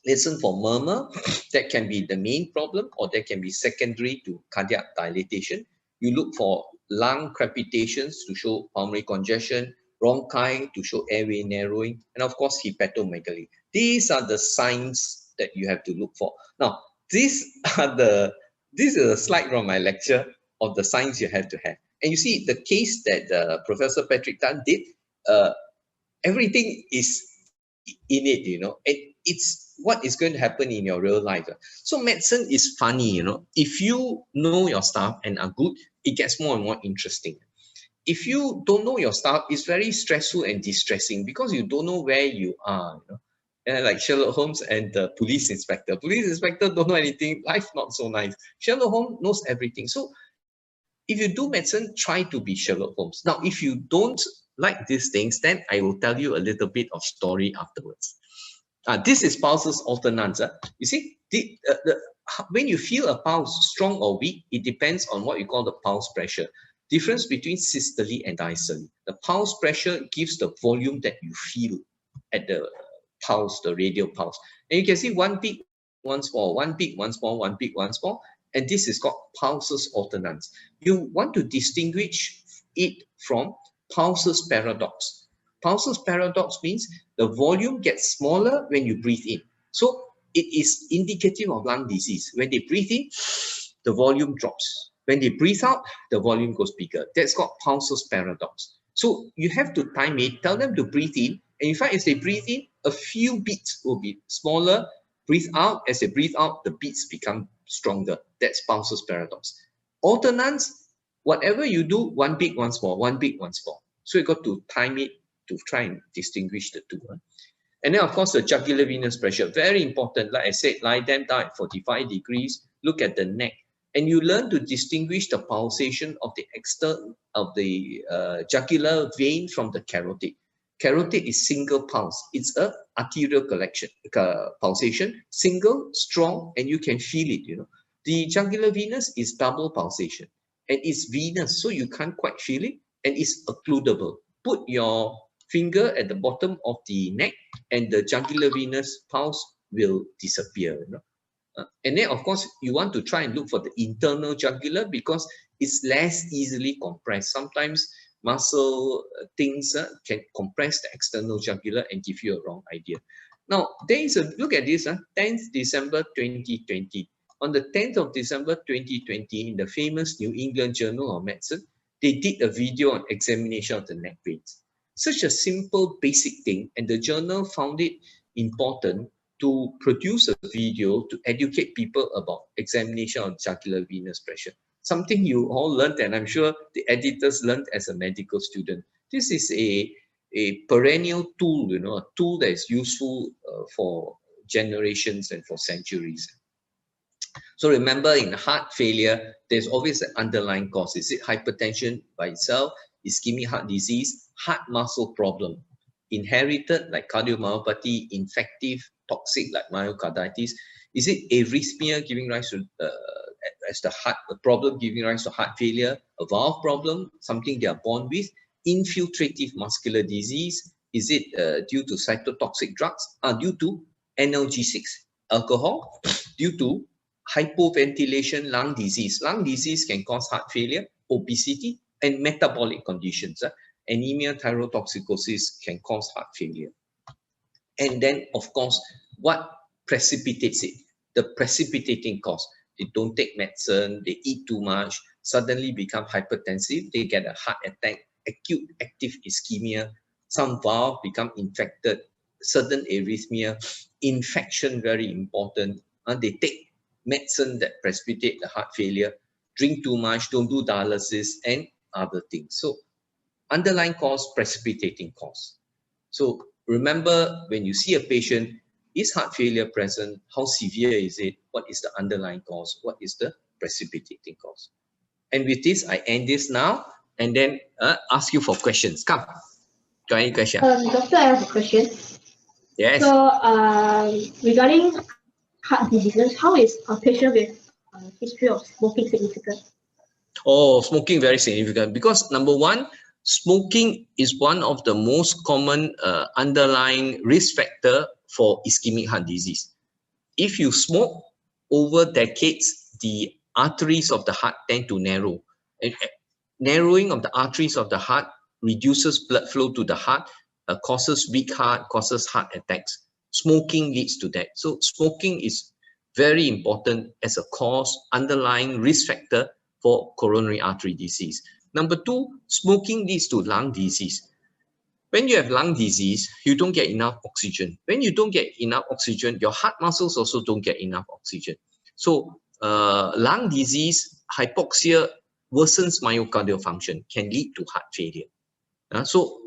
Listen for murmur. That can be the main problem, or that can be secondary to cardiac dilatation. You look for lung crepitations to show pulmonary congestion, bronchi to show airway narrowing, and of course hepatomegaly. These are the signs that you have to look for. Now, this is a slide from my lecture of the signs you have to have. And you see the case that Professor Patrick Tan did, everything is in it, you know, and it's what is going to happen in your real life. So medicine is funny, you know. If you know your stuff and are good, it gets more and more interesting. If you don't know your stuff, it's very stressful and distressing because you don't know where you are, you know. And like Sherlock Holmes and the police inspector. Police inspector don't know anything, life not so nice. Sherlock Holmes knows everything. So if you do medicine, try to be Sherlock Holmes. Now, if you don't like these things, then I will tell you a little bit of story afterwards. This is pulsus alternans. You see, when you feel a pulse strong or weak, it depends on what you call the pulse pressure. Difference between systole and diastole. The pulse pressure gives the volume that you feel at the pulse, the radial pulse. And you can see one big, one small, one big, one small, one big, one small. And this is called pulsus alternans. You want to distinguish it from pulsus paradox. Pulsus paradox means the volume gets smaller when you breathe in. So it is indicative of lung disease. When they breathe in, the volume drops. When they breathe out, the volume goes bigger. That's called pulsus paradox. So you have to time it, tell them to breathe in, and in fact, as they breathe in, a few beats will be smaller. Breathe out, as they breathe out, the beats become stronger. That's pulsus paradox. Alternance, whatever you do, one big, one small, one big, one small. So you got to time it to try and distinguish the two. And then, of course, the jugular venous pressure, very important. Like I said, lie them down at 45 degrees, look at the neck, and you learn to distinguish the pulsation of the external of the jugular vein from the carotid. Carotid is single pulse. It's a arterial collection, pulsation, single, strong, and you can feel it, you know. The jugular venous is double pulsation, and it's venous, so you can't quite feel it, and it's occludable. Put your finger at the bottom of the neck, and the jugular venous pulse will disappear, you know. And then, of course, you want to try and look for the internal jugular because it's less easily compressed. Sometimes muscle things can compress the external jugular and give you a wrong idea. Now, there is a look at this, 10th December 2020. On the 10th of December 2020, in the famous New England Journal of Medicine, they did a video on examination of the neck veins. Such a simple, basic thing, and the journal found it important to produce a video to educate people about examination of jugular venous pressure. Something you all learned, and I'm sure the editors learned as a medical student. This is a perennial tool, you know, a tool that is useful for generations and for centuries. So remember, in heart failure, there's always an underlying cause. Is it hypertension by itself, ischemic heart disease, heart muscle problem, inherited like cardiomyopathy, infective, toxic like myocarditis? Is it arrhythmia giving rise to as the heart, a problem giving rise to heart failure, a valve problem, something they are born with, infiltrative muscular disease? Is it due to cytotoxic drugs? Due to analgesics, alcohol, due to hypoventilation, lung disease. Lung disease can cause heart failure, obesity, and metabolic conditions. Anemia, thyrotoxicosis can cause heart failure. And then, of course, what precipitates it? The precipitating cause. They don't take medicine, they eat too much, suddenly become hypertensive, they get a heart attack, acute active ischemia, some valve become infected, sudden arrhythmia, infection, very important. They take medicine that precipitate the heart failure, drink too much, don't do dialysis, and other things. So underlying cause, precipitating cause. So remember, when you see a patient, is heart failure present? How severe is it? What is the underlying cause? What is the precipitating cause? And with this, I end this now and then ask you for questions. Come. Got any question? Doctor, I have a question. Yes. So regarding heart diseases, how is a patient with history of smoking significant? Oh, smoking very significant because number one, smoking is one of the most common underlying risk factor for ischemic heart disease. If you smoke over decades, the arteries of the heart tend to narrow. And narrowing of the arteries of the heart reduces blood flow to the heart, causes weak heart, causes heart attacks. Smoking leads to that. So smoking is very important as a cause, underlying risk factor for coronary artery disease. Number two, smoking leads to lung disease. When you have lung disease, you don't get enough oxygen. When you don't get enough oxygen, your heart muscles also don't get enough oxygen. So lung disease, hypoxia worsens myocardial function, can lead to heart failure. So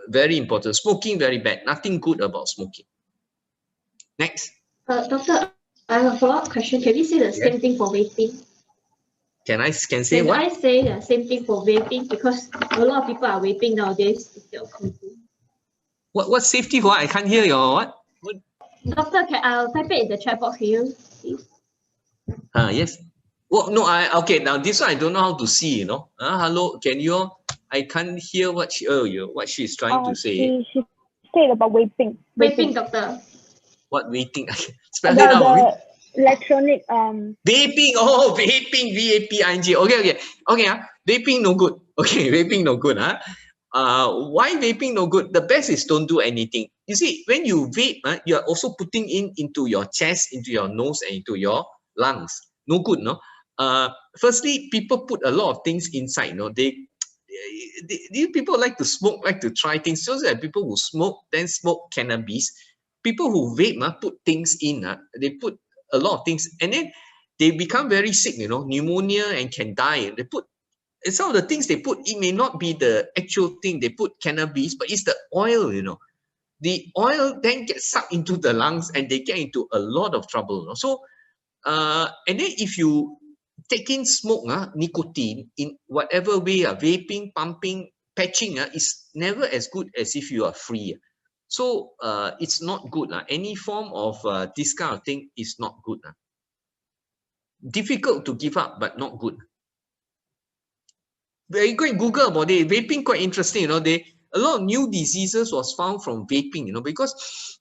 very important. Smoking, very bad. Nothing good about smoking. Next. Doctor, I have a follow-up question. Can we say the same thing for vaping? Can say what? what? Can I say the same thing for vaping? Because a lot of people are vaping nowadays instead of smoking. What safety for? I can't hear your what? Doctor, I'll type it in the chat box for you, please. Yes. Well, no, okay, now this one I don't know how to see, you know. Hello, can you all, I can't hear what she's trying to say. She said about vaping. Vaping, doctor. What waiting? Spell it out. The electronic Vaping. Oh, vaping. V-A-P-I-N-G. Okay. Vaping no good. Okay, vaping no good. Why vaping no good? The best is don't do anything. You see, when you vape, you are also putting into your chest, into your nose, and into your lungs. No good, no? Firstly, people put a lot of things inside, no? These people like to smoke, like to try things. So that people who smoke, then smoke cannabis. People who vape, put things in, they put a lot of things, and then they become very sick, pneumonia, and can die. They put some of the things they put, it may not be the actual thing. They put cannabis, but it's the oil, The oil then gets sucked into the lungs and they get into a lot of trouble. So, and then if you take in smoke, nicotine, in whatever way, vaping, pumping, patching, is never as good as if you are free. So, it's not good. Any form of this kind of thing is not good. Difficult to give up, but not good. You go and Google about it. Vaping quite interesting. A lot of new diseases was found from vaping. Because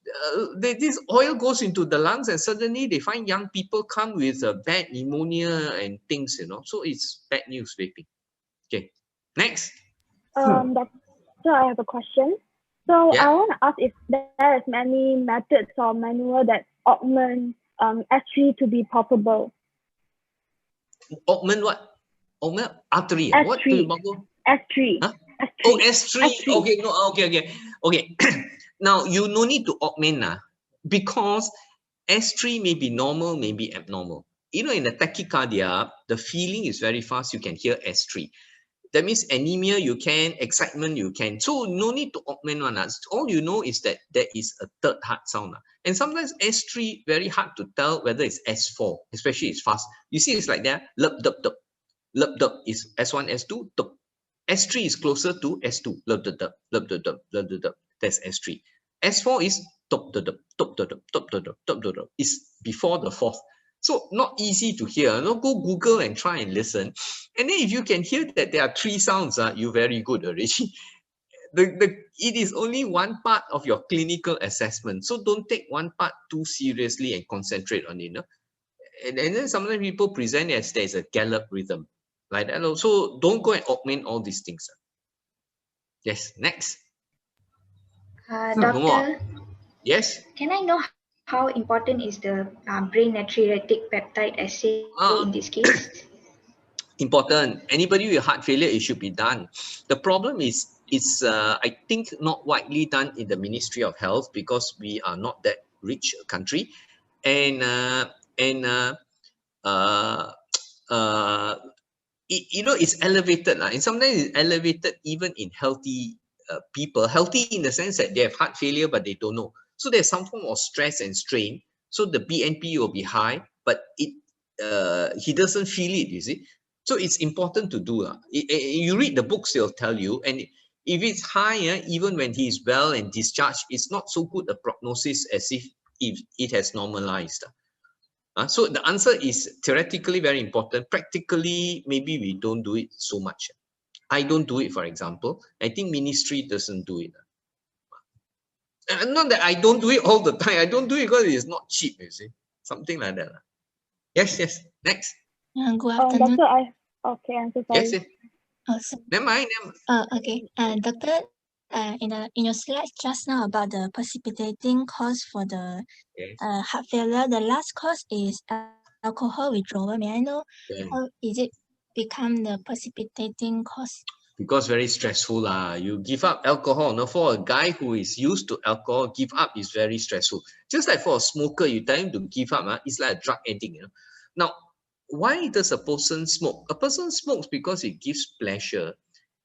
this oil goes into the lungs, and suddenly they find young people come with bad pneumonia and things. So it's bad news, vaping. Okay, next. Doctor, I have a question. So Yeah. I want to ask if there is many methods or manual that augment S3 to be palpable. Augment what? Augment artery. S3. What do you about? S3. Huh? S3. Oh, S3. S3. Okay, no, okay. Now you no need to augment because S3 may be normal, may be abnormal. In the tachycardia, the feeling is very fast. You can hear S3. That means anemia, you can, excitement, you can. So no need to augment one. All you know is that there is a third heart sound. And sometimes S3, very hard to tell whether it's S4, especially it's fast. You see, it's like that. Lup, dup, dup. Lup, dup is S1, S2, dup. S3 is closer to S2. Lup, dup, dup, lup, dup, dup, lup, dup, dup. That's S3. S4 is top, dup, dup, top, dup, dup, top, dup, dup, top, dup, dup. It's before the fourth. So not easy to hear. Go Google and try and listen. And then if you can hear that there are three sounds, you're very good already. It is only one part of your clinical assessment. So don't take one part too seriously and concentrate on it. And then sometimes people present as there's a gallop rhythm. Like that. So don't go and augment all these things. Yes, next. Doctor, Yes. can I know how important is the brain natriuretic peptide assay in this case? Important. Anybody with heart failure, it should be done. The problem is, it's I think not widely done in the Ministry of Health because we are not that rich a country, and it's elevated, and sometimes it's elevated even in healthy people. Healthy in the sense that they have heart failure, but they don't know. So there's some form of stress and strain. So the BNP will be high, but he doesn't feel it. You see. So it's important to do. You read the books, they'll tell you. And if it's high, even when he's well and discharged, it's not so good a prognosis as if it has normalized. So the answer is theoretically very important. Practically, maybe we don't do it so much. I don't do it, for example. I think ministry doesn't do it. Not that I don't do it all the time. I don't do it because it's not cheap, you see. Something like that. Yes. Next. Good afternoon. Doctor, I'm so sorry. Yes. Never mind. Okay. Doctor, in your slides just now about the precipitating cause for the heart failure, the last cause is alcohol withdrawal. May I know how is it become the precipitating cause? Because very stressful. You give up alcohol. Now, for a guy who is used to alcohol, give up is very stressful. Just like for a smoker, you tell him to give up, it's like a drug addict. Now, why does a person smoke? A person smokes because it gives pleasure.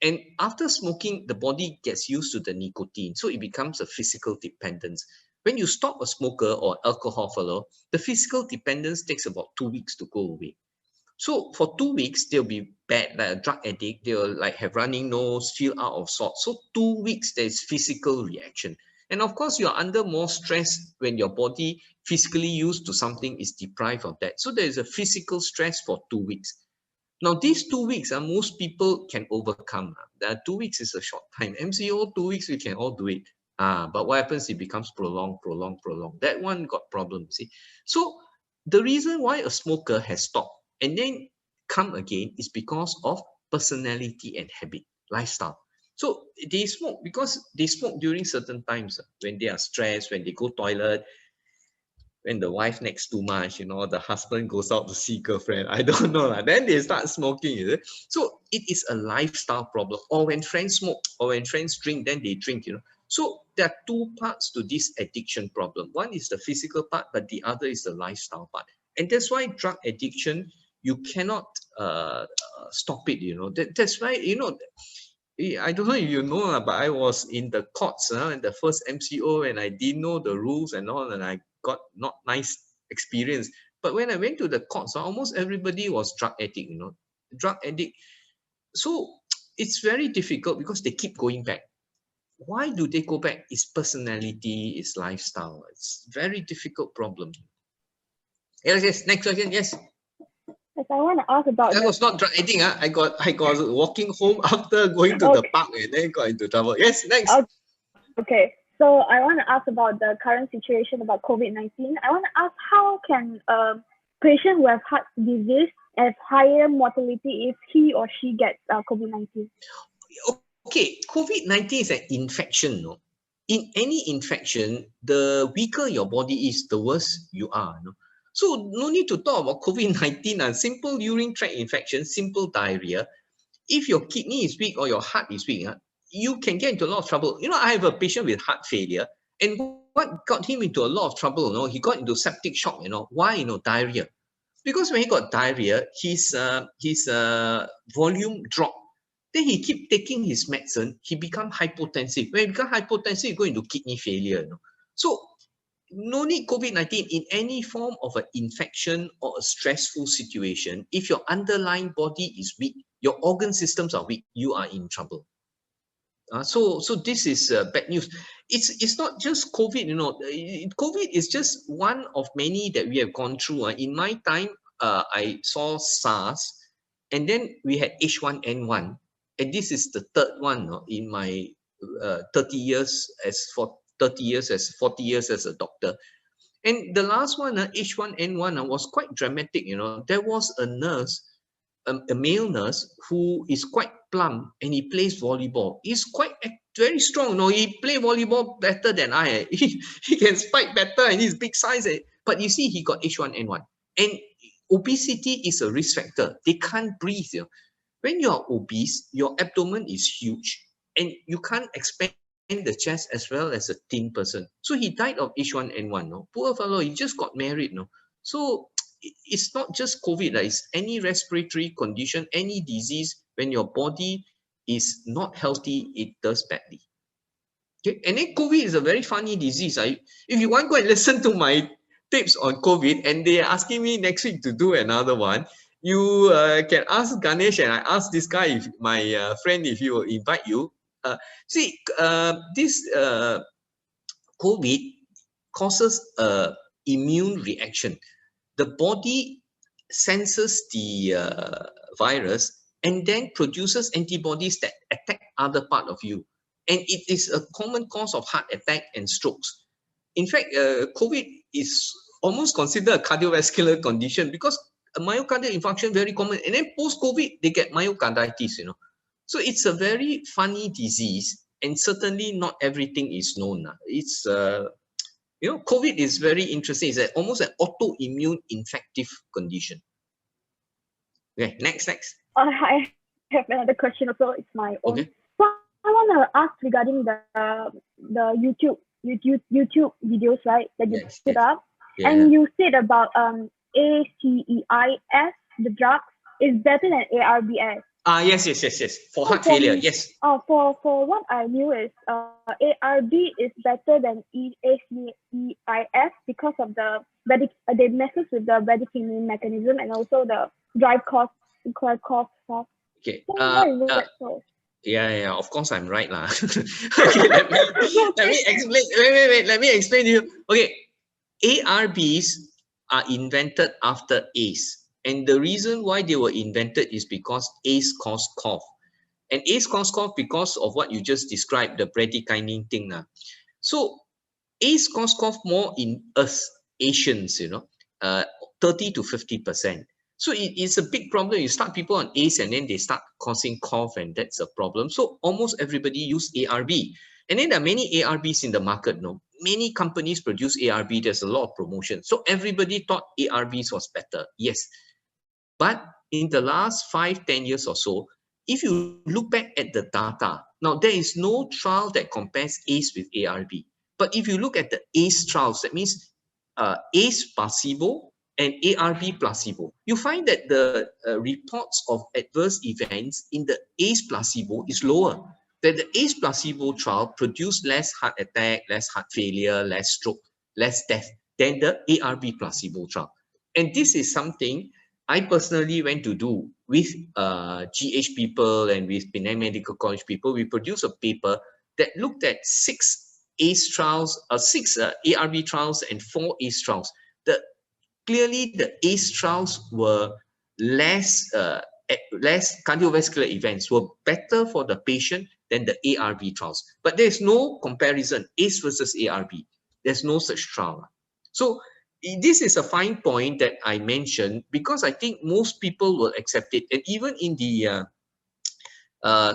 And after smoking, the body gets used to the nicotine. So it becomes a physical dependence. When you stop a smoker or alcohol fellow, the physical dependence takes about 2 weeks to go away. So for 2 weeks, they'll be bad, like a drug addict. They'll like have running nose, feel out of sorts. So 2 weeks, there's physical reaction. And of course, you're under more stress when your body physically used to something is deprived of that. So there's a physical stress for 2 weeks. Now, these 2 weeks, most people can overcome. 2 weeks is a short time. MCO, 2 weeks, we can all do it. But what happens? It becomes prolonged. That one got problems. See, so the reason why a smoker has stopped and then come again is because of personality and habit, lifestyle. So they smoke because they smoke during certain times when they are stressed, when they go toilet, when the wife next too much, the husband goes out to see girlfriend. I don't know. Then they start smoking. Is it? So it is a lifestyle problem. Or when friends smoke, or when friends drink, then they drink. So there are two parts to this addiction problem. One is the physical part, but the other is the lifestyle part. And that's why drug addiction, you cannot stop it. That's why, I don't know if you know, but I was in the courts in the first MCO and I didn't know the rules and all, and I got not nice experience. But when I went to the courts, almost everybody was drug addict, drug addict. So it's very difficult because they keep going back. Why do they go back? It's personality, it's lifestyle. It's very difficult problem. Yes, next question, yes. Yes, I want to ask about That was not drug addict. I got walking home after going to the park and then got into trouble. Yes, next. Okay, so I want to ask about the current situation about COVID-19. I want to ask, how can a patient who has heart disease have higher mortality if he or she gets COVID-19? Okay, COVID-19 is an infection. No? In any infection, the weaker your body is, the worse you are. No? So no need to talk about COVID-19. Simple urine tract infection, simple diarrhea. If your kidney is weak or your heart is weak, you can get into a lot of trouble. I have a patient with heart failure, and what got him into a lot of trouble? He got into septic shock. Why? Diarrhea. Because when he got diarrhea, his volume dropped. Then he keep taking his medicine. He become hypotensive. When he become hypotensive, he go into kidney failure. So no need COVID-19 in any form of an infection or a stressful situation. If your underlying body is weak, your organ systems are weak, you are in trouble. So this is bad news. It's not just COVID, COVID is just one of many that we have gone through. In my time, I saw SARS, and then we had H1N1, and this is the third one in my 40 years as a doctor. And the last one, H1N1, was quite dramatic. There was a nurse, a male nurse, who is quite plump and he plays volleyball. He's very strong. He play volleyball better than I. He can spike better and he's big size. But you see, he got H1N1. And obesity is a risk factor. They can't breathe. When you're obese, your abdomen is huge and you can't expand the chest as well as a thin person. So he died of H1N1. Poor fellow, he just got married. So it's not just COVID. It's any respiratory condition, any disease. When your body is not healthy, it does badly. Okay? And then COVID is a very funny disease. If you want to go and listen to my tips on COVID, and they are asking me next week to do another one, you can ask Ganesh, and I ask this guy, my friend, if he will invite you. This COVID causes an immune reaction. The body senses the virus and then produces antibodies that attack other part of you. And it is a common cause of heart attack and strokes. In fact, COVID is almost considered a cardiovascular condition because a myocardial infarction is very common. And then post-COVID, they get myocarditis, So it's a very funny disease, and certainly not everything is known. It's COVID is very interesting. It's almost an autoimmune infective condition. Okay, next. I have another question also. It's my own. Okay. So I want to ask regarding the YouTube videos, right, that you put up, and you said about ACEIS, the drug, is better than ARBS. Yes. For heart failure, yes. For what I knew is ARB is better than ACEIS because of they messes with the bradykinin mechanism and also the drive cough stuff. Okay. So why is that so? Yeah, of course I'm right. Okay, let me explain. Wait, let me explain to you. Okay, ARBs are invented after ACE. And the reason why they were invented is because ACE caused cough. And ACE caused cough because of what you just described, the bradykinin thing. So ACE cause more in us Asians, 30 to 50%. So it's a big problem. You start people on ACE and then they start causing cough, and that's a problem. So almost everybody use ARB. And then there are many ARBs in the market. No, many companies produce ARB. There's a lot of promotion. So everybody thought ARBs was better. Yes. But in the last 5-10 years or so, if you look back at the data, now there is no trial that compares ACE with ARB. But if you look at the ACE trials, that means ACE placebo and ARB placebo, you find that the reports of adverse events in the ACE placebo is lower. That the ACE placebo trial produced less heart attack, less heart failure, less stroke, less death than the ARB placebo trial. And this is something I personally went to do with GH people and with Penang Medical College people. We produced a paper that looked at 6 ACE trials, 6 ARB trials and 4 ACE trials. Clearly, the ACE trials were less cardiovascular events, were better for the patient than the ARB trials. But there's no comparison, ACE versus ARB. There's no such trial. So this is a fine point that I mentioned because I think most people will accept it. And even in the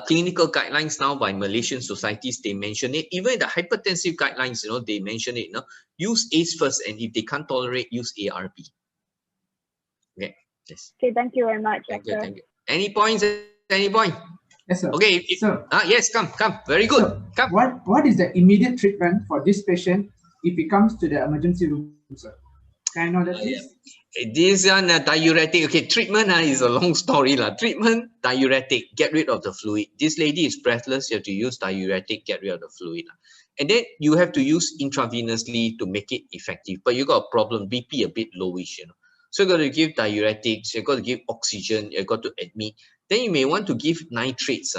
clinical guidelines now by Malaysian societies, they mention it. Even in the hypertensive guidelines, they mention it. Use ACE first, and if they can't tolerate, use ARB. Okay. Yes. Okay, thank you very much. Thank you. Thank you. Any points? Any point? Yes, sir. Okay. Yes, come. Very good. So, come. What is the immediate treatment for this patient if he comes to the emergency room, sir? Can I know that, please? This one diuretic. Okay, treatment is a long story lah. Treatment diuretic, get rid of the fluid. This lady is breathless. You have to use diuretic, get rid of the fluid. And then you have to use intravenously to make it effective. But you got a problem, BP a bit lowish, So you got to give diuretics. You got to give oxygen. You got to admit. Then you may want to give nitrates,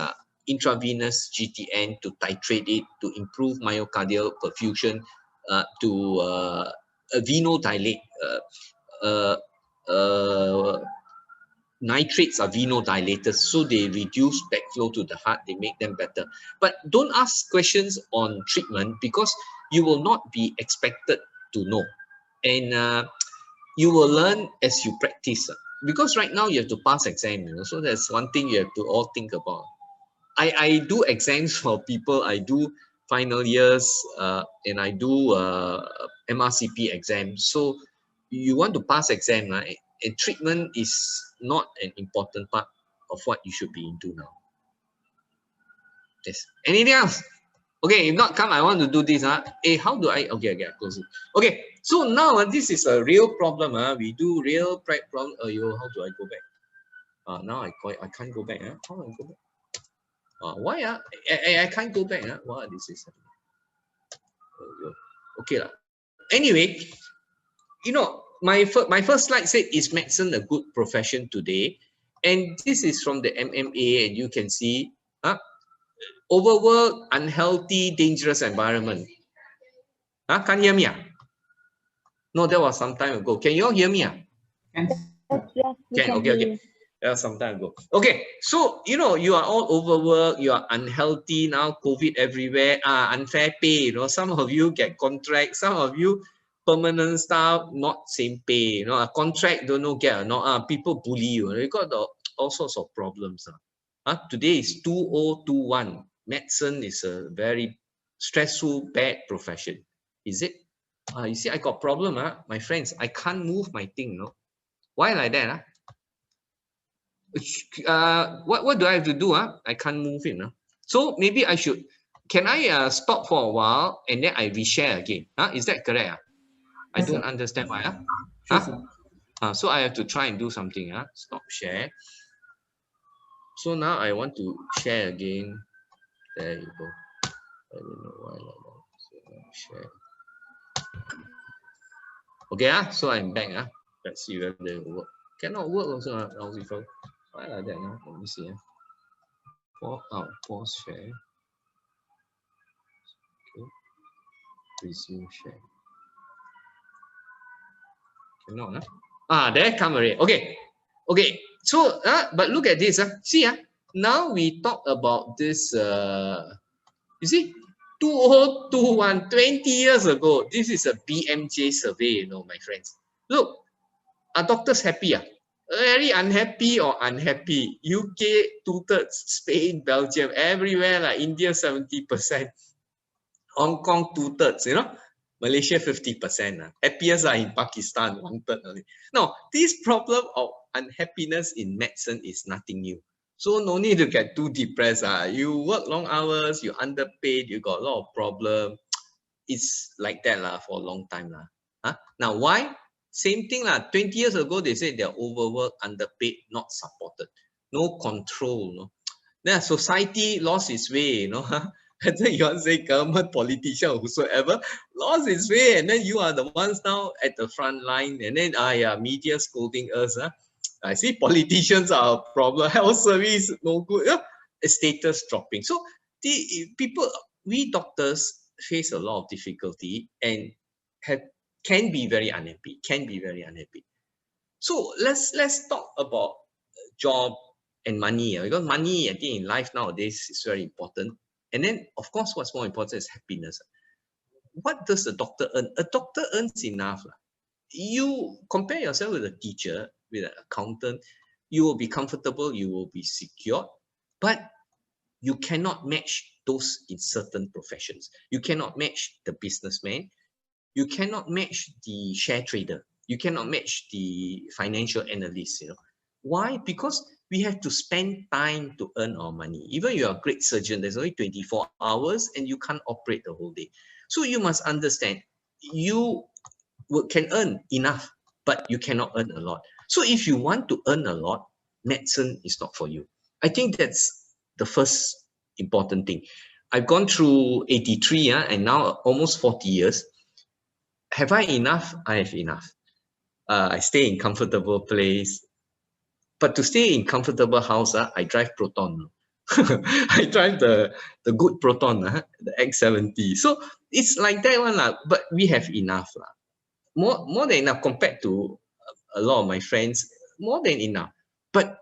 intravenous GTN to titrate it to improve myocardial perfusion, to venodilate. Nitrates are venodilators, so they reduce backflow to the heart, they make them better. But don't ask questions on treatment because you will not be expected to know. And you will learn as you practice. Because right now you have to pass exam, so that's one thing you have to all think about. I do exams for people, I do final years, and I do MRCP exams. So you want to pass exam, right? And treatment is not an important part of what you should be into now. Yes. Anything else? Okay, if not, come, I want to do this. Hey, how do I? Okay, I close it. Okay, so now this is a real problem. We do real problem. How do I go back? Now I can't go back. How do I go back? Why? I can't go back. What this is? Okay. Anyway, my first slide said, is medicine a good profession today? And this is from the MMA, and you can see overwork, unhealthy, dangerous environment. Can't hear me? No, that was some time ago. Can you all hear me? Yes, okay. That was some time ago. Okay, so you are all overworked, you are unhealthy now, COVID everywhere, unfair pay, some of you get contracts, some of you permanent staff, not same pay, a contract don't know get or not, people bully you, you got all sorts of problems. Today is 2021. Medicine is a very stressful, bad profession. Is it? You see, I got problem, my friends. I can't move my thing, Why like that? What do I have to do? I can't move it. So maybe I should. Can I stop for a while and then I reshare again? Is that correct? I don't understand why. So I have to try and do something. Stop share. So now I want to share again. There you go. I don't know why like that. So share. Okay, so I'm back. Let's see whether it will work. Cannot work also. Why like that? Let me see. Pause share. Okay. Resume share. Cannot. There come already. Okay. So but look at this. See now we talk about this. You see, 2021, 20 years ago. This is a BMJ survey, my friends. Look, are doctors happy? Very unhappy or unhappy? UK 2/3, Spain, Belgium, everywhere, like India 70%, Hong Kong 2/3, Malaysia 50%. Happiest are in Pakistan, 1/3 only. Now, this problem of unhappiness in medicine is nothing new. So no need to get too depressed. You work long hours, you underpaid, you got a lot of problem. It's like that for a long time. Now, why? Same thing. 20 years ago, they said they're overworked, underpaid, not supported. No control. Then society lost its way, Whether you want to say government, politician, or whosoever, lost its way. And then you are the ones now at the front line. And then, media scolding us. I see politicians are a problem. Health service, no good. Status dropping. So, we doctors face a lot of difficulty and can be very unhappy. So, let's talk about job and money, because money, I think, in life nowadays is very important. And then, of course, what's more important is happiness. What does a doctor earn? A doctor earns enough. You compare yourself with a teacher, with an accountant, you will be comfortable, you will be secure, but you cannot match those in certain professions. You cannot match the businessman. You cannot match the share trader. You cannot match the financial analyst. Why? Because we have to spend time to earn our money. Even you're a great surgeon, there's only 24 hours and you can't operate the whole day. So you must understand, you can earn enough, but you cannot earn a lot. So if you want to earn a lot, medicine is not for you. I think that's the first important thing. I've gone through 83 and now almost 40 years. Have I enough? I have enough. I stay in comfortable place. But to stay in comfortable house, I drive Proton. I drive the good Proton, the X70. So it's like that one, but we have enough. More than enough compared to a lot of my friends, more than enough. But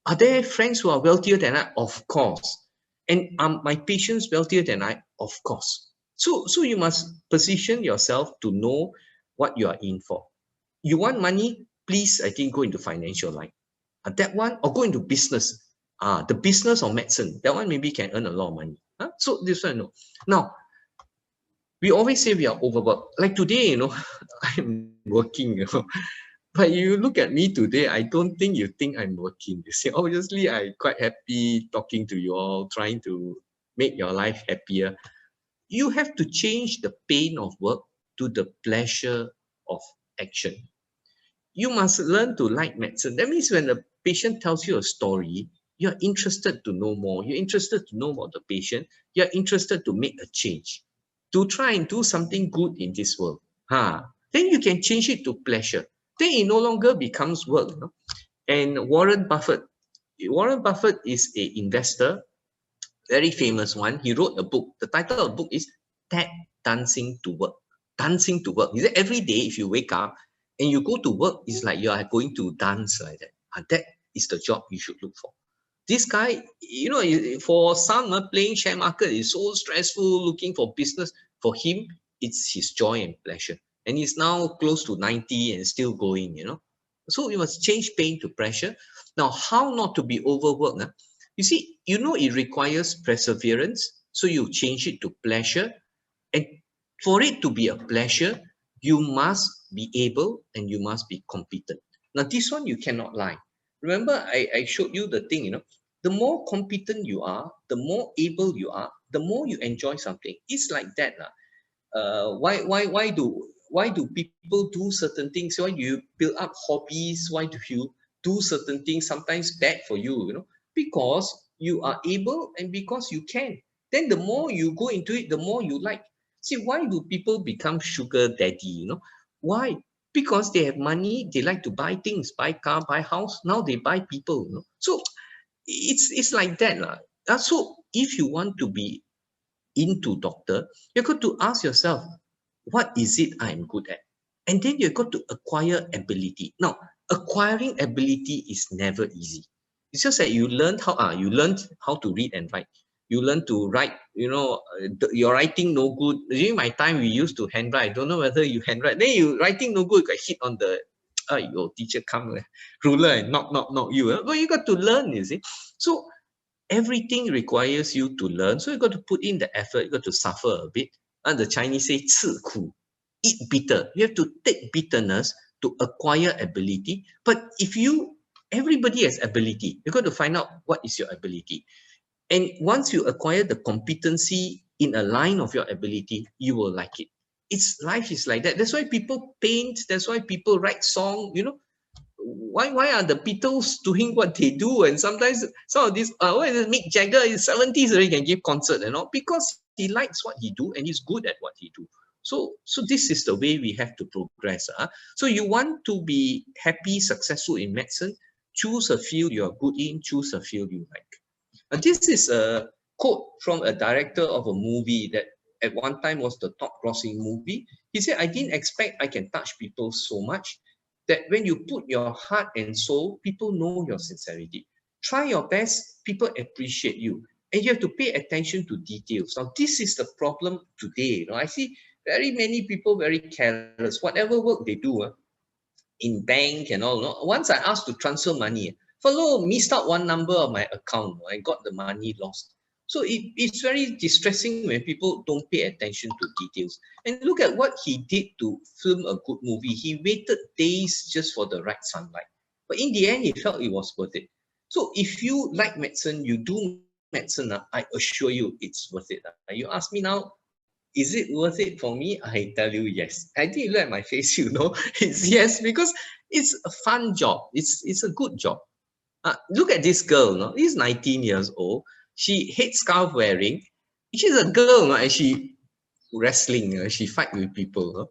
are there friends who are wealthier than I? Of course. And my patients wealthier than I? Of course. So you must position yourself to know what you are in for. You want money? Please, I think, go into financial line. That one, or go into business. The business or medicine, that one maybe can earn a lot of money. So this one, no. Now, we always say we are overworked. Like today, I'm working, But you look at me today, I don't think you think I'm working. You see, obviously, I'm quite happy talking to you all, trying to make your life happier. You have to change the pain of work to the pleasure of action. You must learn to like medicine. That means when the patient tells you a story, you're interested to know more. You're interested to know about the patient. You're interested to make a change, to try and do something good in this world. Then you can change it to pleasure. Then it no longer becomes work. And Warren Buffett is an investor, very famous one. He wrote a book. The title of the book is Tap Dancing to Work. Dancing to work. Is that every day if you wake up and you go to work, it's like you are going to dance like that. And that is the job you should look for. This guy, for some, playing share market is so stressful, looking for business. For him, it's his joy and pleasure. And he's now close to 90 and still going, So you must change pain to pressure. Now, how not to be overworked? You see, it requires perseverance. So you change it to pleasure. And for it to be a pleasure, you must be able and you must be competent. Now, this one you cannot lie. Remember, I showed you the thing, the more competent you are, the more able you are, the more you enjoy something. It's like that. Why do people do certain things? Why do you build up hobbies? Why do you do certain things sometimes bad for you? Because you are able and because you can. Then the more you go into it, the more you like. See, why do people become sugar daddy? Why? Because they have money, they like to buy things, buy car, buy house. Now they buy people. So it's like that. So if you want to be into doctor, you've got to ask yourself, what is it I'm good at? And then you've got to acquire ability. Now, acquiring ability is never easy. It's just that you learned how to read and write. You learn to write, your writing no good. During my time, we used to handwrite. I don't know whether you handwrite. Then you writing no good, got hit on the, your teacher come, ruler and knock you. But you got to learn, you see. So everything requires you to learn. So you got to put in the effort. You got to suffer a bit. And the Chinese say, 吃苦, eat bitter. You have to take bitterness to acquire ability. But everybody has ability. You got to find out what is your ability. And once you acquire the competency in a line of your ability, you will like it. Life is like that. That's why people paint. That's why people write song. Why are the Beatles doing what they do? And sometimes some of these, Mick Jagger is 70s already can give concert and all, because he likes what he do and he's good at what he do. So this is the way we have to progress. So you want to be happy, successful in medicine, choose a field you're good in, choose a field you like. This is a quote from a director of a movie that at one time was the top grossing movie. He said, I didn't expect I can touch people so much that when you put your heart and soul, people know your sincerity. Try your best, people appreciate you. And you have to pay attention to details. Now, this is the problem today. I see very many people very careless. Whatever work they do in bank and all. Once I asked to transfer money, fellow missed out one number of my account. I got the money lost. So it's very distressing when people don't pay attention to details. And look at what he did to film a good movie. He waited days just for the right sunlight. But in the end, he felt it was worth it. So if you like medicine, you do medicine, I assure you it's worth it. You ask me now, is it worth it for me? I tell you yes. I think you look at my face, it's yes, because it's a fun job. It's a good job. Look at this girl, no? She's 19 years old. She hates scarf wearing. She's a girl, no? And she wrestling. She fight with people. No?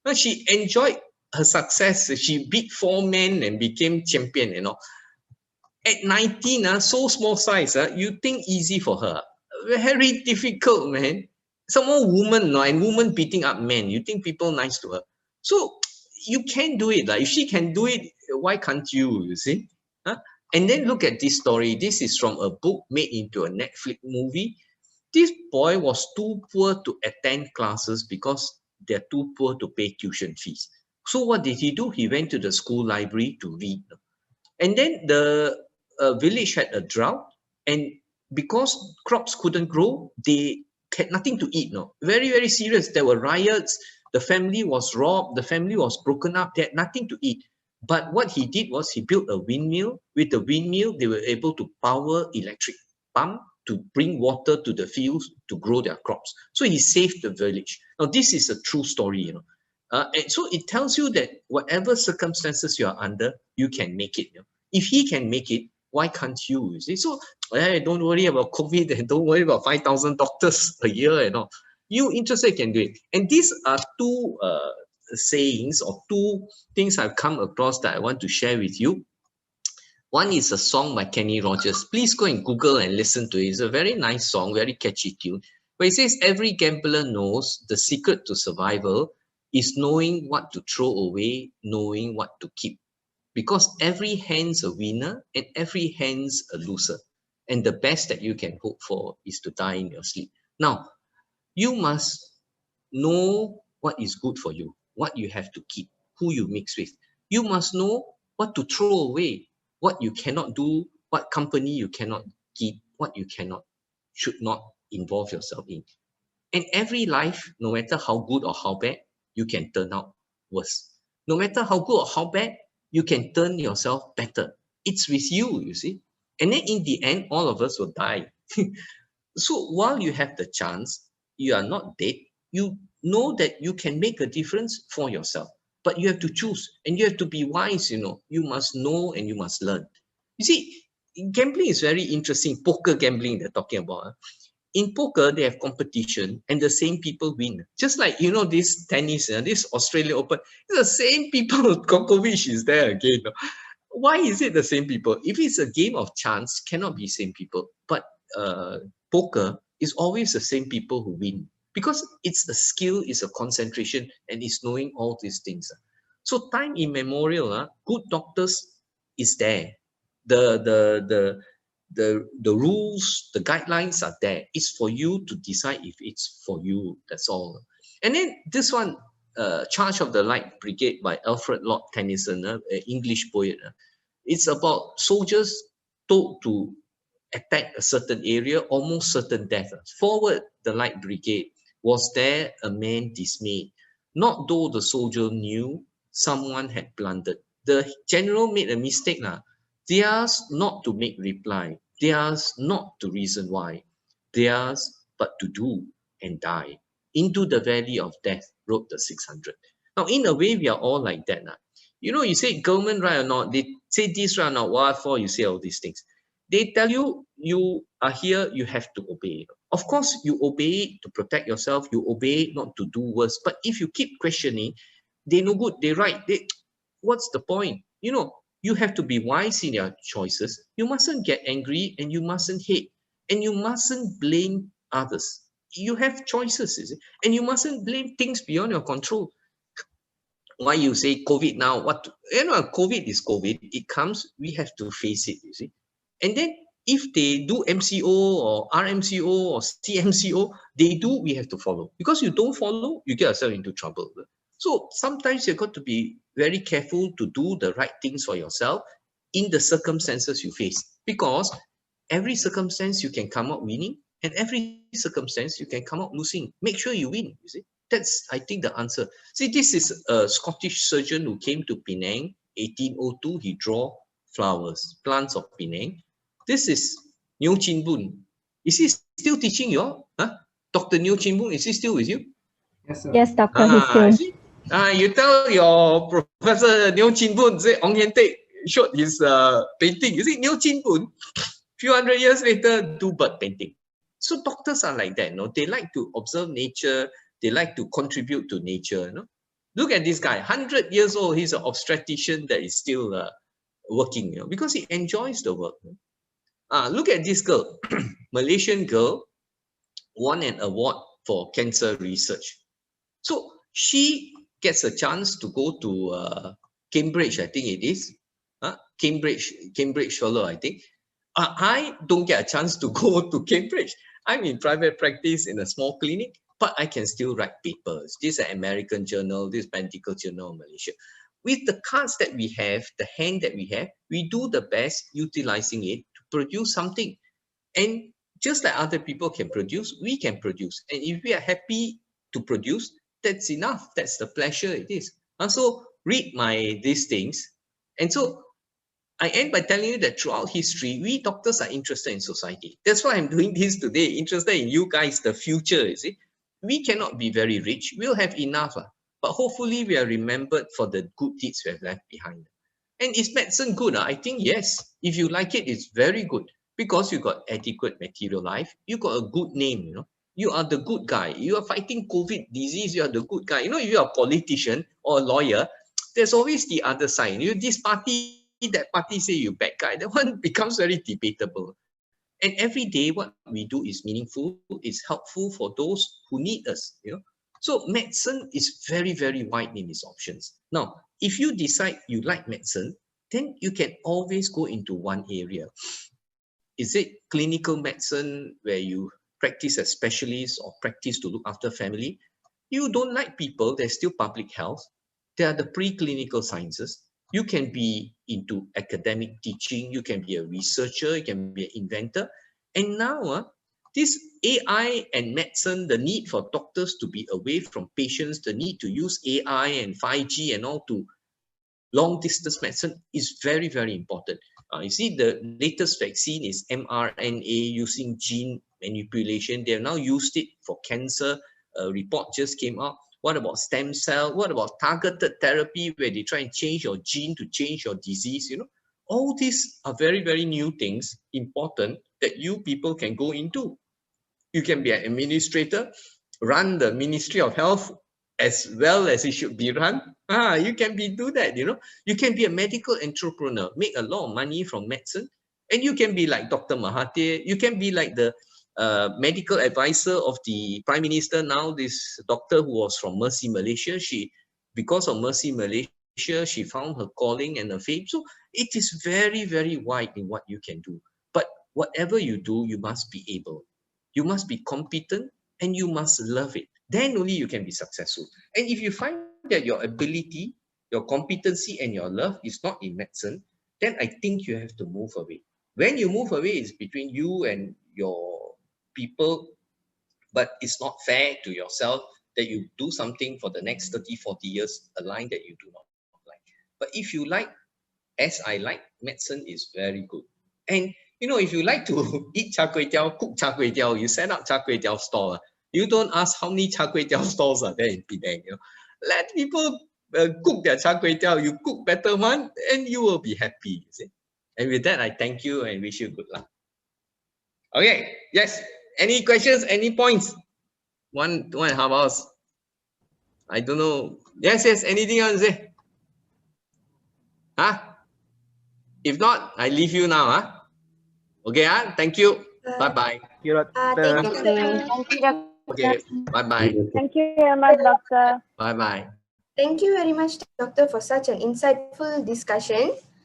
But she enjoyed her success. She beat 4 men and became champion. At 19, so small size, you think easy for her. Very difficult, man. Some more woman, no? And woman beating up men. You think people nice to her. So you can do it. If she can do it, why can't you, you see? And then look at this story. This is from a book made into a Netflix movie. This boy was too poor to attend classes because they're too poor to pay tuition fees. So what did he do? He went to the school library to read. And then the village had a drought. And because crops couldn't grow, they had nothing to eat. Very, very serious. There were riots. The family was robbed. The family was broken up. They had nothing to eat. But what he did was he built a windmill. With the windmill, they were able to power electric pump to bring water to the fields to grow their crops. So he saved the village. Now, this is a true story, and so it tells you that whatever circumstances you are under, you can make it. If he can make it, why can't you? You see? So don't worry about COVID and don't worry about 5,000 doctors a year and all. You interested can do it. And these are two sayings or two things I've come across that I want to share with you. One is a song by Kenny Rogers. Please go and Google and listen to it. It's a very nice song, very catchy tune. Where it says, every gambler knows the secret to survival is knowing what to throw away, knowing what to keep. Because every hand's a winner and every hand's a loser. And the best that you can hope for is to die in your sleep. Now, you must know what is good for you, what you have to keep, who you mix with. You must know what to throw away, what you cannot do, what company you cannot keep, what you should not involve yourself in. And every life, no matter how good or how bad, you can turn out worse. No matter how good or how bad, you can turn yourself better. It's with you, you see. And then in the end, all of us will die. So while you have the chance, you are not dead. You know that you can make a difference for yourself. But you have to choose and you have to be wise, You must know and you must learn. You see, gambling is very interesting. Poker gambling they're talking about. In poker, they have competition and the same people win. Just like, this tennis, this Australian Open, it's the same people. Djokovic is there again. Why is it the same people? If it's a game of chance, cannot be same people. But poker is always the same people who win. Because it's a skill, it's a concentration, and it's knowing all these things. So time immemorial, good doctors is there. The the rules, the guidelines are there. It's for you to decide if it's for you. That's all. And then this one, Charge of the Light Brigade by Alfred Lord Tennyson, an English poet. It's about soldiers told to attack a certain area, almost certain death. Forward the Light Brigade. Was there a man dismayed? Not though the soldier knew someone had blundered. The general made a mistake. Theirs not to make reply. Theirs not to reason why. Theirs but to do and die. Into the valley of death rode the 600. Now, in a way, we are all like that. You know, you say government right or not, they say this right or not, what for you say all these things. They tell you, you are here, you have to obey. Of course, you obey to protect yourself, you obey not to do worse. But if you keep questioning, they no good, they right. What's the point? You know, you have to be wise in your choices. You mustn't get angry and you mustn't hate. And you mustn't blame others. You have choices, is it? And you mustn't blame things beyond your control. Why you say COVID now? COVID is COVID. It comes, we have to face it, you see. And then if they do MCO or RMCO or CMCO, they do, we have to follow. Because you don't follow, you get yourself into trouble. So sometimes you've got to be very careful to do the right things for yourself in the circumstances you face. Because every circumstance you can come out winning, and every circumstance you can come out losing. Make sure you win, you see. That's, I think, the answer. See, this is a Scottish surgeon who came to Penang, 1802. He draw flowers, plants of Penang. This is Neo Chin Boon. Is he still teaching you all? Dr. Neo Chin Boon, is he still with you? Yes, sir. Yes, doctor, he's still. You tell your Professor Neo Chin Boon, say Ong Hian Teck showed his painting. You see, Neo Chin Boon, few hundred years later, do bird painting. So doctors are like that, no? They like to observe nature. They like to contribute to nature, no? Look at this guy, 100 years old. He's an obstetrician that is still working, you know, because he enjoys the work. Look at this girl, Malaysian girl, won an award for cancer research. So she gets a chance to go to Cambridge, I think it is. Cambridge Fellow, I think. I don't get a chance to go to Cambridge. I'm in private practice in a small clinic, but I can still write papers. This is an American journal, this medical journal of Malaysia. With the cards that we have, the hand that we have, we do the best utilizing it to produce something. And just like other people can produce, we can produce. And if we are happy to produce, that's enough. That's the pleasure it is. So read these things. And so I end by telling you that throughout history, we doctors are interested in society. That's why I'm doing this today, interested in you guys, the future, you see. We cannot be very rich. We'll have enough, but hopefully we are remembered for the good deeds we have left behind. And is medicine good? I think yes. If you like it, it's very good because you got adequate material life. You got a good name, you know. You are the good guy. You are fighting COVID disease. You are the good guy. You know, if you are a politician or a lawyer, there's always the other side. You this party, that party say you bad guy. That one becomes very debatable. And every day what we do is meaningful, it's helpful for those who need us, you know. So medicine is very, very wide in its options. Now, if you decide you like medicine, then you can always go into one area. Is it clinical medicine where you practice as specialist or practice to look after family? You don't like people, there's still public health. There are the preclinical sciences. You can be into academic teaching, you can be a researcher, you can be an inventor. And now, this AI and medicine, the need for doctors to be away from patients, the need to use AI and 5G and all to long distance medicine is very, very important. You see, the latest vaccine is mRNA using gene manipulation. They have now used it for cancer. A report just came out. What about stem cell? What about targeted therapy where they try and change your gene to change your disease? You know, all these are very, very new things, important, that you people can go into. You can be an administrator, run the Ministry of Health as well as it should be run. You can do that, you know. You can be a medical entrepreneur, make a lot of money from medicine, and you can be like Dr. Mahathir. You can be like the medical advisor of the Prime Minister now, this doctor who was from Mercy Malaysia. Because of Mercy Malaysia, she found her calling and her fame. So it is very, very wide in what you can do. But whatever you do, you must be able. You must be competent and you must love it. Then only you can be successful. And if you find that your ability, your competency and your love is not in medicine, then I think you have to move away. When you move away, it's between you and your people, but it's not fair to yourself that you do something for the next 30, 40 years, a line that you do not like. But if you like, as I like, medicine is very good. And you know, if you like to eat char kway teow, cook char kway teow, you set up char kway teow store. You don't ask how many char kway teow stores are there in Penang. You know, let people cook their char kway teow. You cook better one, and you will be happy. You see. And with that, I thank you and wish you good luck. Okay. Yes. Any questions? Any points? 1.5 hours. I don't know. Yes. Yes. Anything else to say? Huh? If not, I leave you now. Huh? Okay. Thank you. Bye-bye. Thank you, Doctor. Okay. Bye-bye. Thank you very much, Doctor. Bye-bye. Thank you very much, Doctor, for such an insightful discussion.